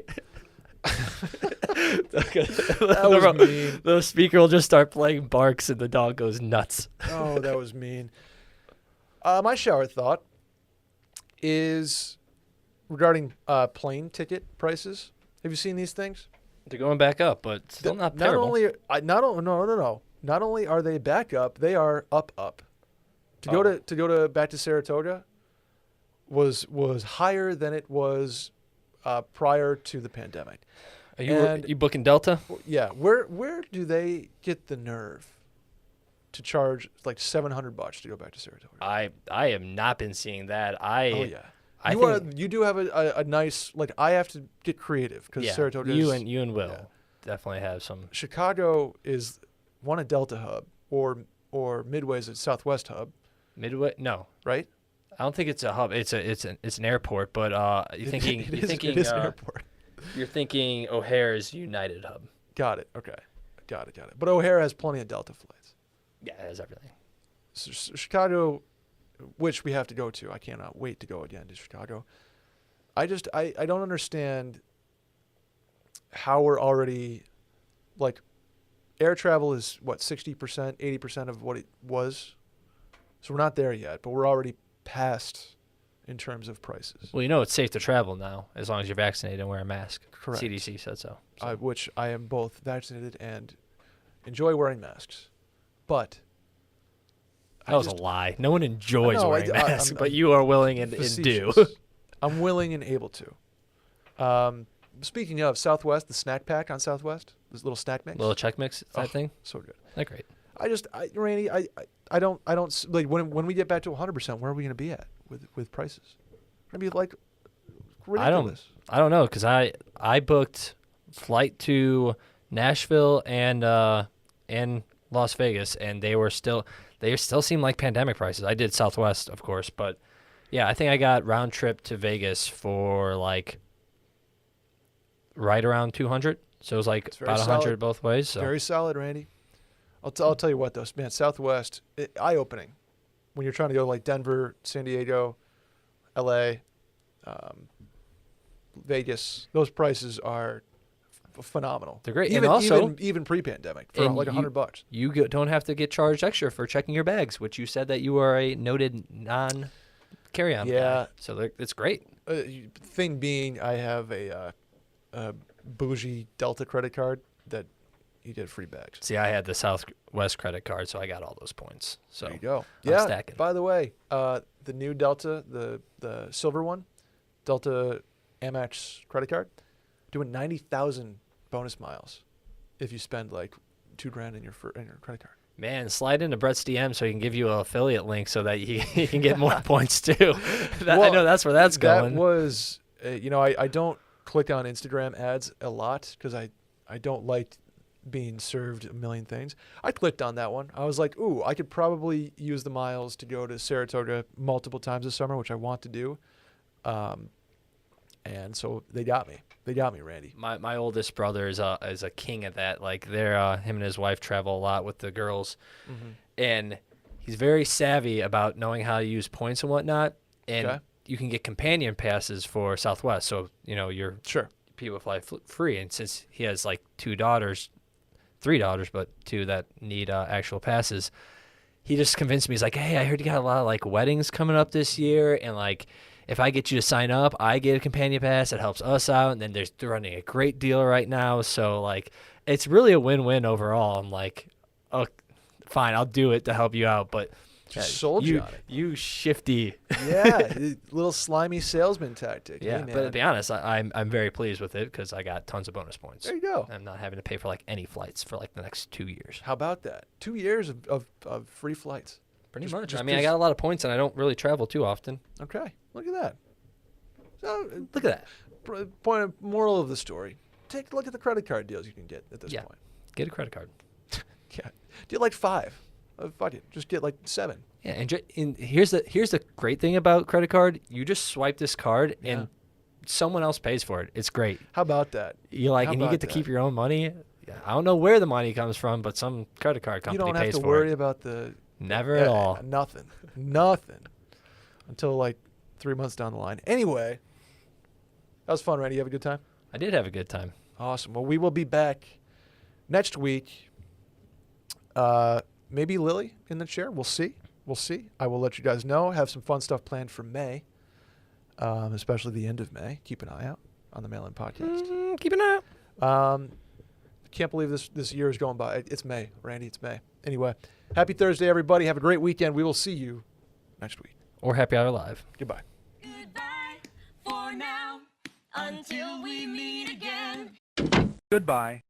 [SPEAKER 2] That was mean.
[SPEAKER 3] The speaker will just start playing barks and the dog goes nuts.
[SPEAKER 2] Oh, that was mean. My shower thought is regarding plane ticket prices. Have you seen these things?
[SPEAKER 3] They're going back up, but still not terrible.
[SPEAKER 2] Not only are they back up, they are up. To go back to Saratoga was higher than it was prior to the pandemic.
[SPEAKER 3] Are you booking Delta?
[SPEAKER 2] Yeah. Where do they get the nerve to charge like $700 to go back to Saratoga?
[SPEAKER 3] I have not been seeing that.
[SPEAKER 2] Oh yeah. You do have a nice, like, I have to get creative because Saratoga.
[SPEAKER 3] You and Will definitely have some.
[SPEAKER 2] Chicago is a Delta hub or Midway's a Southwest hub.
[SPEAKER 3] Midway? No.
[SPEAKER 2] Right?
[SPEAKER 3] I don't think it's a hub. It's an airport, but you're thinking
[SPEAKER 2] it is an airport.
[SPEAKER 3] You're thinking O'Hare's United hub.
[SPEAKER 2] Got it. Okay. Got it. But O'Hare has plenty of Delta flights.
[SPEAKER 3] Yeah, it has everything.
[SPEAKER 2] So Chicago, which we have to go to. I cannot wait to go again to Chicago. I don't understand how we're already, like, air travel is, 60%, 80% of what it was? So we're not there yet, but we're already past in terms of prices.
[SPEAKER 3] Well, it's safe to travel now as long as you're vaccinated and wear a mask.
[SPEAKER 2] Correct.
[SPEAKER 3] CDC said so.
[SPEAKER 2] Which I am both vaccinated and enjoy wearing masks. But
[SPEAKER 3] that was a lie. No one enjoys wearing masks, but
[SPEAKER 2] I'm
[SPEAKER 3] you are willing and do.
[SPEAKER 2] I'm willing and able to. Speaking of Southwest, the snack pack on Southwest, this little snack mix.
[SPEAKER 3] Little check mix type thing.
[SPEAKER 2] So good.
[SPEAKER 3] They're great.
[SPEAKER 2] Randy, I don't like when we get back to 100%, where are we going to be at with prices? We're going to be like ridiculous.
[SPEAKER 3] I don't know because I booked flight to Nashville and Las Vegas, and they still seem like pandemic prices. I did Southwest, of course, but yeah, I think I got round trip to Vegas for like right around 200. So it was like about 100
[SPEAKER 2] solid.
[SPEAKER 3] Both ways. So.
[SPEAKER 2] Very solid, Randy. I'll tell you what, though, man, Southwest, eye-opening when you're trying to go like Denver, San Diego, L.A., Vegas. Those prices are phenomenal.
[SPEAKER 3] They're great.
[SPEAKER 2] Even,
[SPEAKER 3] and also,
[SPEAKER 2] even pre-pandemic for like $100.
[SPEAKER 3] You don't have to get charged extra for checking your bags, which you said that you are a noted non-carry-on guy. So it's great.
[SPEAKER 2] Thing being, I have a bougie Delta credit card that you get free bags.
[SPEAKER 3] See, I had the Southwest credit card, so I got all those points. So
[SPEAKER 2] there you go.
[SPEAKER 3] I'm stacking.
[SPEAKER 2] By the way, the new Delta, the silver one, Delta Amex credit card, doing 90,000 bonus miles if you spend like $2,000 in your credit card.
[SPEAKER 3] Man, slide into Brett's DM so he can give you an affiliate link so that he can get more points too. I know that's where that's going.
[SPEAKER 2] That was, I don't click on Instagram ads a lot because I I don't like being served a million things. I clicked on that one. I was like, ooh, I could probably use the miles to go to Saratoga multiple times this summer, which I want to do. And so they got me. They got me, Randy.
[SPEAKER 3] My oldest brother is a king at that. Like they're him and his wife travel a lot with the girls, and he's very savvy about knowing how to use points and whatnot. And you can get companion passes for Southwest, so your people fly free. And since he has like 3 daughters, but 2 that need actual passes, he just convinced me. He's like, hey, I heard you got a lot of like weddings coming up this year, and like, if I get you to sign up, I get a companion pass. It helps us out. And then they're running a great deal right now. So, like, it's really a win-win overall. I'm like, oh, fine, I'll do it to help you out. But
[SPEAKER 2] sold you on it.
[SPEAKER 3] You shifty.
[SPEAKER 2] Yeah, little slimy salesman tactic.
[SPEAKER 3] Yeah,
[SPEAKER 2] hey, man.
[SPEAKER 3] but to be honest, I'm very pleased with it because I got tons of bonus points.
[SPEAKER 2] There you go.
[SPEAKER 3] I'm not having to pay for, like, any flights for, like, the next 2 years.
[SPEAKER 2] How about that? 2 years of free flights.
[SPEAKER 3] Pretty much. I mean, I got a lot of points, and I don't really travel too often.
[SPEAKER 2] Okay, look at that. So,
[SPEAKER 3] look at that.
[SPEAKER 2] Moral of the story: take a look at the credit card deals you can get at this point.
[SPEAKER 3] Get a credit card.
[SPEAKER 2] Get like 5. Fuck it, just get like 7.
[SPEAKER 3] Yeah, and here's the great thing about credit card: you just swipe this card, and someone else pays for it. It's great.
[SPEAKER 2] How about that?
[SPEAKER 3] You get to keep your own money. I don't know where the money comes from, but some credit card company pays for it.
[SPEAKER 2] You don't have to worry about the.
[SPEAKER 3] Never at all.
[SPEAKER 2] Nothing. Until like 3 months down the line. Anyway, that was fun, Randy. You have a good time?
[SPEAKER 3] I did have a good time.
[SPEAKER 2] Awesome. Well, we will be back next week. Maybe Lily in the chair. We'll see. I will let you guys know. Have some fun stuff planned for May, especially the end of May. Keep an eye out on the Mail-In Podcast.
[SPEAKER 3] Keep an eye out.
[SPEAKER 2] Can't believe this year is going by. It's May, Randy. It's May. Anyway, happy Thursday, everybody. Have a great weekend. We will see you next week.
[SPEAKER 3] Or Happy Hour Live.
[SPEAKER 2] Goodbye.
[SPEAKER 6] Goodbye for now, until we meet again.
[SPEAKER 1] Goodbye.